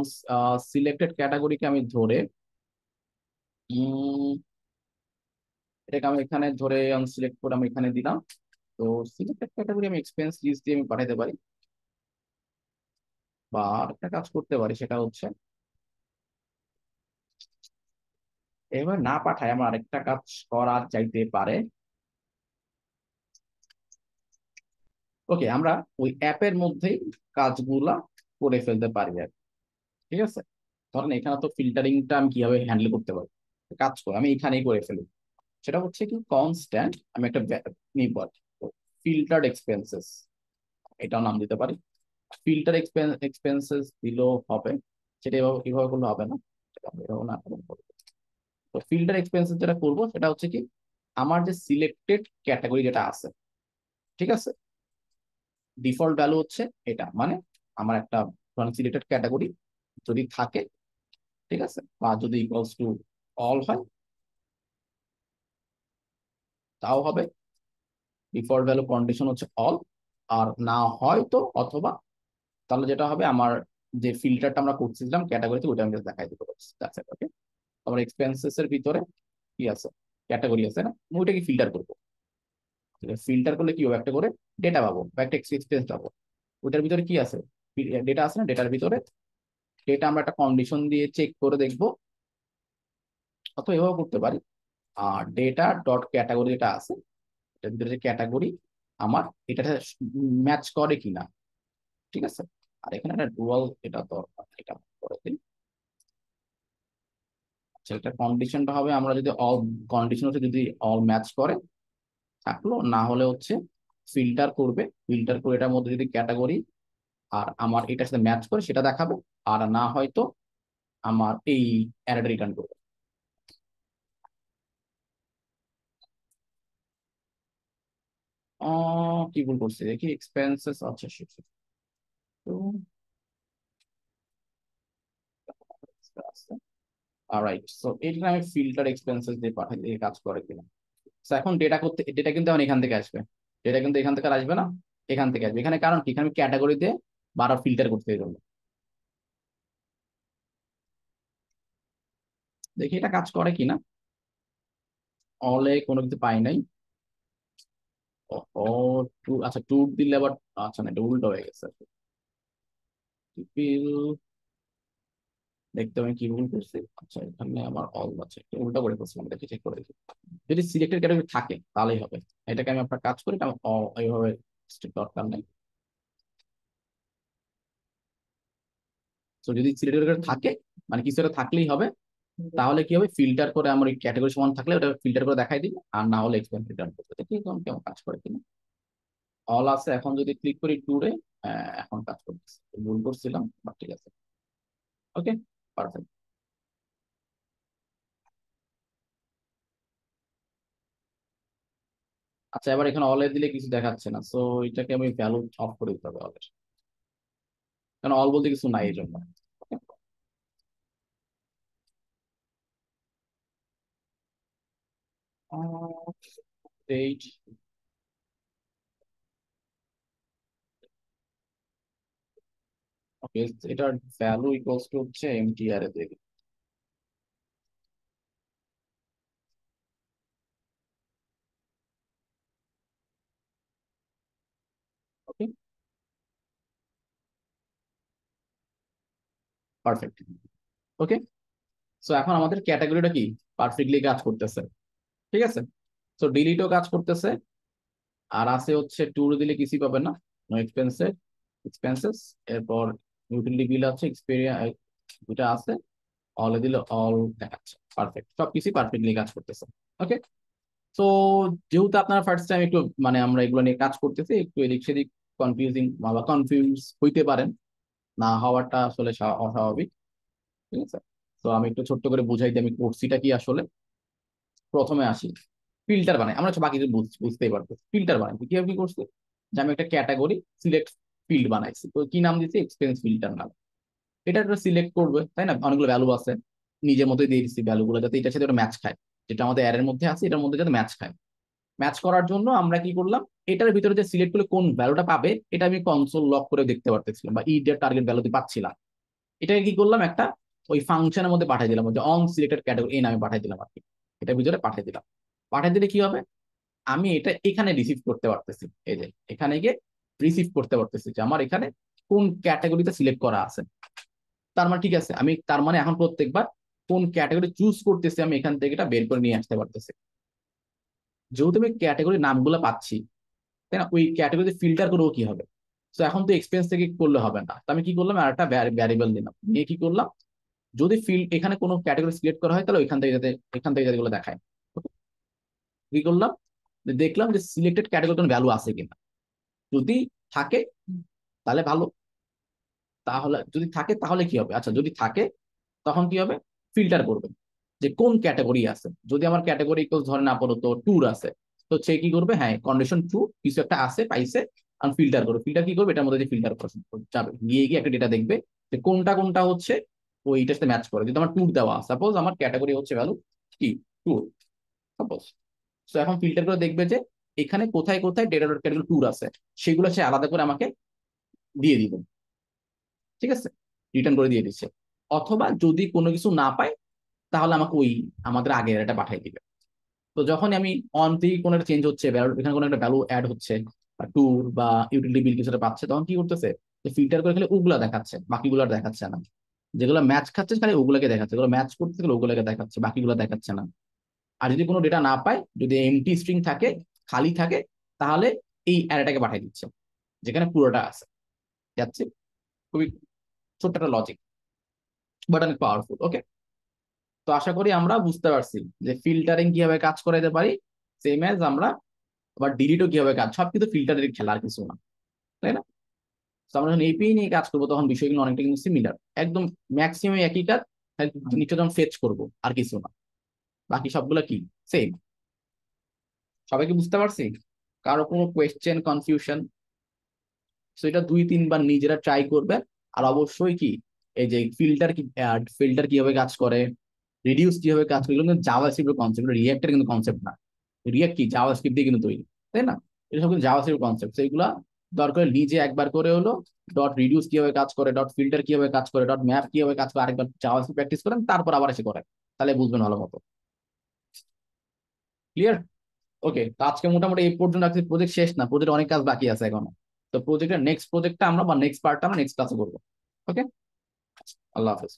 সিলেক্টেড ক্যাটাগরিকে আমি ধরে উম, এটাকে আমি এখানে ধরে আনসিলেক্ট করে আমি এখানে দিলাম। তো সিলেক্টেড ক্যাটাগরি আমি এক্সপেন্স লিস্ট দিয়ে আমি পাঠাতে পারি, বা একটা কাজ করতে পারি, সেটা হচ্ছে এবার না পাঠায় আমার আরেকটা কাজ করা যাইতে পারে। ওকে, আমরা ওই অ্যাপের মধ্যেই কাজগুলা করে ফেলতে পারি আর কি। ঠিক আছে, ধরেন এখানে তো ফিল্টারিংটা আমি কিভাবে হ্যান্ডেল করতে পারি, কাজ করে আমি এখানেই করে ফেলি। সেটা হচ্ছে কি, কনস্ট্যান্ট আমি একটা নিব, ফিল্টার্ড এক্সপেন্সেস, এটাও নাম দিতে পারি। ফিল্টার এক্সপেন্সেস দিলেও হবে, সেটা এভাবে কিভাবে করলে হবে না, সেটা আমরা এভাবে না করে করবো। তো ফিল্টার এক্সপেন্সেস যেটা করবো সেটা হচ্ছে কি, আমার যে সিলেক্টেড ক্যাটাগরি যেটা আছে, ঠিক আছে, ডিফল্ট ভ্যালু হচ্ছে এটা, মানে আমার একটা সিলেক্টেড ক্যাটাগরি যদি থাকে, ঠিক আছে, বা যদি ইকুয়ালস টু অল হয় তাও হবে। ডিফল্ট ভ্যালু কন্ডিশন হচ্ছে অল, আর না হয় তো অথবা, তাহলে যেটা হবে আমার যে ফিল্টারটা আমরা করছিলাম ক্যাটাগরিতে, ওইটা আমি just দেখাই দিতে পারছি। ওকে, আমার এক্সপেন্সেস এর ভিতরে কি আছে, ক্যাটাগরি আছে না, আমি ওইটাকে ফিল্টার করবো। ফিল্টার করলে কি হবে, একটা করে ডেটা পাবো বা একটা এক্সপেন্স পাবো। ওইটার ভিতরে কি আছে, ডেটা আছে না, ডেটার ভিতরে ডেটা আমরা একটা কন্ডিশন দিয়ে চেক করে দেখবো, অথবা এভাবে করতে পারি। আর ডেটা ডট ক্যাটাগরি যেটা আছে, এটার ভিতরে যে ক্যাটাগরি আমার এটা ম্যাচ করে কিনা, ঠিক আছে। আর এখানে একটা ডুয়াল এটা দরকার, এটা করে দিই। আচ্ছা, এটা কন্ডিশনটা হবে, আমরা যদি অল, কন্ডিশন হচ্ছে যদি অল ম্যাচ করে থাকলো, না হলে হচ্ছে ফিল্টার করবে, ফিল্টার করে এটার মধ্যে যদি ক্যাটাগরি আর আমার এটার সাথে ম্যাচ করে সেটা দেখাবে, আর না হয়তো আমার এই অ্যারেটা রিটার্ন করবে। কি ভুল করছি দেখি, এক্সপেন্সেস, আচ্ছা শিট, তো অলরাইট, সো এটা আমি ফিল্টার এক্সপেন্সেস দিয়ে পাঠাই, দিয়ে কাজ করে কিনা। So এখন ডেটা করতে, ডেটা কিন্তু এখন এখান থেকে আসবে, ডেটা কিন্তু এখান থেকে আর আসবে না, এখান থেকে আসবে। এখানে কারণ কি, এখানে আমি ক্যাটাগরিতে বারবার ফিল্টার করতে এই জন্য। দেখি এটা কাজ করে কিনা, অলে কোনো কিছু পাই নাই। ও ও, টু, আচ্ছা ট্যুর দিলে আবার, আচ্ছা না, এটা উল্টো হয়ে গেছে। টিপিল, দেখতে আমি কি ভুল করছি, আচ্ছা এখানে আমার অল আছে, এটা উল্টো করে ফেলছিলাম, দেখি চেক করে দেখি। যদি সিলেক্টেড ক্যাটাগরি থাকে তাহলেই হবে। এটাকে আমি আপনার কাজ করি, এটা আমার এইভাবে দরকার নেই। তো যদি সিলেক্টেড থাকে, মানে কিছু একটা থাকলেই হবে, তাহলে কি হবে, ফিল্টার করে আমার এই ক্যাটাগরি সমান থাকলে ওটা ফিল্টার করে দেখাই দিবে, আর না হলে এক্সপেন্স রিটার্ন করতে। দেখি এখন কেমন কাজ করে কিনা। অল আছে, এখন যদি ক্লিক করি ট্যুরে, এখন কাজ করতেছে, ভুল করছিলাম বাট ঠিক আছে। ওকে, পারফেক্ট। আচ্ছা, এবার এখানে অলে দিলে কিছু দেখাচ্ছে না, সো এটাকে আমি ভ্যালু অফ করে দিতে হবে অলের, কারণ অল বলতে কিছু নাই এই জন্য। এইট, ওকে, এটার ভ্যালু ইকুয়ালস টু হচ্ছে এমটিআর এ দিয়ে দিই। ওকে, পারফেক্ট। ওকে, সো এখন আমাদের ক্যাটাগরিটা কি পারফেক্টলি কাজ করতেছে, ঠিক আছে। সো ডিলিটও কাজ করতেছে, আর আছে হচ্ছে ট্যুর দিলে কিছুই পাবেন না, নো এক্সপেন্সেস, এক্সপেন্সেস, এরপর ইউটিলিটি বিল আছে, এক্সপেরিয়া, দুটা আছে, অলে দিলে অল দেখাচ্ছে, পারফেক্ট, সবকিছুই পারফেক্টলি কাজ করতেছে। ওকে, তো যেহেতু আপনারা ফার্স্ট টাইম একটু, মানে আমরা এগুলো নিয়ে কাজ করতেছি, একটু এদিক সেদিক কনফিউজিং বা কনফিউজ হইতে পারেন, না হওয়াটা আসলে অস্বাভাবিক, ঠিক আছে। তো আমি একটু ছোট্ট করে বুঝাই দিই আমি করছিটা কি আসলে। প্রথমে আসি, ফিল্টার বানাই, আমরা বাকি কিছু বুঝতেই পারবো। ফিল্টার বানাই কিভাবে, কি করছি, যে আমি একটা ক্যাটাগরি সিলেক্ট ফিল্ড বানাইছি, তো কি নাম দিচ্ছি, এক্সপেন্স ফিল্টার নাম। এটা একটা সিলেক্ট করবে, তাই না, অনেকগুলো ভ্যালু আছে, নিজের মধ্যে দিয়ে দিচ্ছি ভ্যালুগুলো, যাতে এটার সাথে ম্যাচ খায়, যেটা আমাদের অ্যারের মধ্যে আছে এটার মধ্যে যাতে ম্যাচ খায়। ম্যাচ করার জন্য আমরা কি করলাম, এটার ভিতরে যে সিলেক্ট করলে কোন ভ্যালুটা পাবে এটা আমি কনসোল লক করে দেখতে পারতেছিলাম, বা ইডের টার্গেট ভ্যালুতে পাচ্ছিলাম। এটাকে কি করলাম, একটা ওই ফাংশনের মধ্যে পাঠিয়ে দিলাম, যে অন সিলেক্টেড ক্যাটাগরি এই নামে পাঠিয়ে দিলাম আর কি। এটার ভিতরে পাঠিয়ে দিলাম। পাঠিয়ে দিলে কি হবে, আমি এটা এখানে রিসিভ করতে পারতেছি, এই যে এখানে গিয়ে রিসিভ করতে পারতেছি যে আমার এখানে কোন ক্যাটাগরিতে সিলেক্ট করা আছে। তার মানে ঠিক আছে, আমি তার মানে এখন প্রত্যেকবার কোন ক্যাটাগরি চুজ করতেছি আমি এখান থেকে এটা বের করে নিয়ে আসতে পারতেছি। যেহেতু আমি ক্যাটাগরি নামগুলো পাচ্ছি, তাই না, ওই ক্যাটাগরিতে ফিল্টার করবো কি হবে। তো এখন তো এক্সপেন্স থেকে করলে হবে না, তো আমি কি করলাম, আর একটা ভ্যারিয়েবল দিলাম, নিয়ে কি করলাম, যদি ফিল্ড এখানে কোনো ক্যাটাগরি সিলেক্ট করা হয় তাহলে এখান থেকে যাতে এগুলো দেখায়। কি করলাম, যে দেখলাম যে সিলেক্টেড ক্যাটাগরি কোনো ভ্যালু আছে কিনা। যদি থাকে তাহলে ভালো, তাহলে যদি থাকে তাহলে কি হবে, আচ্ছা যদি থাকে তখন কি হবে, ফিল্টার করবে যে কোন ক্যাটাগরি আছে। যদি আমার ক্যাটাগরি ধরেন আপাতত ট্যুর আছে, তো সে কি করবে, হ্যাঁ কন্ডিশন ট্রু, কিছু একটা আছে পাইছে, আর ফিল্টার করবে। ফিল্টার কি করবে, এটার মধ্যে যে ফিল্টার যাবে, গিয়ে গিয়ে একটা ডেটা দেখবে যে কোনটা কোনটা হচ্ছে ওইটার সাথে ম্যাচ করে। যদি আমার ট্যুর দেওয়া, সাপোজ আমার ক্যাটাগরি হচ্ছে ভ্যালু কি ট্যুর সাপোজ, তো এখন ফিল্টার করে দেখবে যে এখানে কোথায় কোথায় ডেটা ক্যাটাগরি ট্যুর আছে, সেগুলো সে আলাদা করে আমাকে দিয়ে দিবে। ঠিক আছে, রিটার্ন করে দিয়ে দিচ্ছে। অথবা যদি কোনো কিছু না পায় তাহলে আমাকে ওই আমাদের আগের এটা পাঠিয়ে দিবে। তো যখন আমি অন থেকে কোনো একটা চেঞ্জ হচ্ছে, এখানে কোনো একটা ভ্যালু অ্যাড হচ্ছে, বা ট্যুর বা ইউটিলিটি বিল কিছুটা পাচ্ছে, তখন কি করতেছে, যে ফিল্টার করে খালি ওগুলা দেখাচ্ছে, বাকিগুলো আর দেখাচ্ছে না। যেগুলো ম্যাচ খাচ্ছে খালি ওগুলোকে দেখাচ্ছে, যেগুলো ম্যাচ করতে গেলে ওগুলোকে দেখাচ্ছে, বাকিগুলো দেখাচ্ছে না। আর যদি কোনো ডেটা না পায়, যদি এমটি স্ট্রিং থাকে, খালি থাকে, তাহলে এই অ্যারেটাকে পাঠিয়ে দিচ্ছে যেখানে পুরোটা আছে। যাচ্ছে, খুবই ছোট্ট একটা লজিক, বাট অনেক পাওয়ারফুল। ওকে, তো আশা করি আমরা বুঝতে পারছি যে ফিল্টারিং কিভাবে কাজ করাইতে পারি, সেম এজ আমরা আবার ডিলিটও কিভাবে কাজ, সব কিন্তু ফিল্টারের খেলা, আর কিছু না, তাই না। তো আমরা যখন এপিআই নিয়ে কাজ করবো তখন বিষয়গুলো অনেকটা কিন্তু সিমিলার, একদম ম্যাক্সিমাম একই কাজ, নিচে যখন ফেচ করবো আর কিছু না, বাকি সবগুলো কি সেম। সবাইকে বুঝতে পারছি, কারো কোনো কোয়েশ্চেন কনফিউশন। তো এটা 2-3 বার নিজেরা ট্রাই করবে। আর অবশ্যই কি, এই যে ফিল্টার কিভাবে কাজ করে, রিডিউস কিভাবে কাজ করে, এগুলো কিন্তু জাভাস্ক্রিপ্টের কনসেপ্ট, রিঅ্যাক্টের কিন্তু কনসেপ্ট না। রিঅ্যাক্ট কি, জাভাস্ক্রিপ্ট দিয়ে কিন্তু তৈরি, তাই না। এটা সব কিন্তু জাভাস্ক্রিপ্ট কনসেপ্ট, সেইগুলা দরকার নিজে একবার করে হলো ডট রিডিউস কিভাবে কাজ করে, ডট ফিল্টার কিভাবে কাজ করে, ডট ম্যাপ কিভাবে কাজ করে, আরেকবার জাভাস্ক্রিপ্ট প্র্যাকটিস করেন, তারপর আবার এসে করেন, তাহলে বুঝবেন ভালো মতো। ক্লিয়ার। ওকে, তো আজকে মোটামুটি এই পর্যন্ত রাখছি। প্রজেক্ট শেষ না, প্রজেক্ট অনেক কাজ বাকি আছে এখনো। তো প্রজেক্টের নেক্সট প্রজেক্টটা আমরা, বা নেক্সট পার্টটা আমরা নেক্সট ক্লাসে করবো। ওকে, আল্লাহ হাফেজ।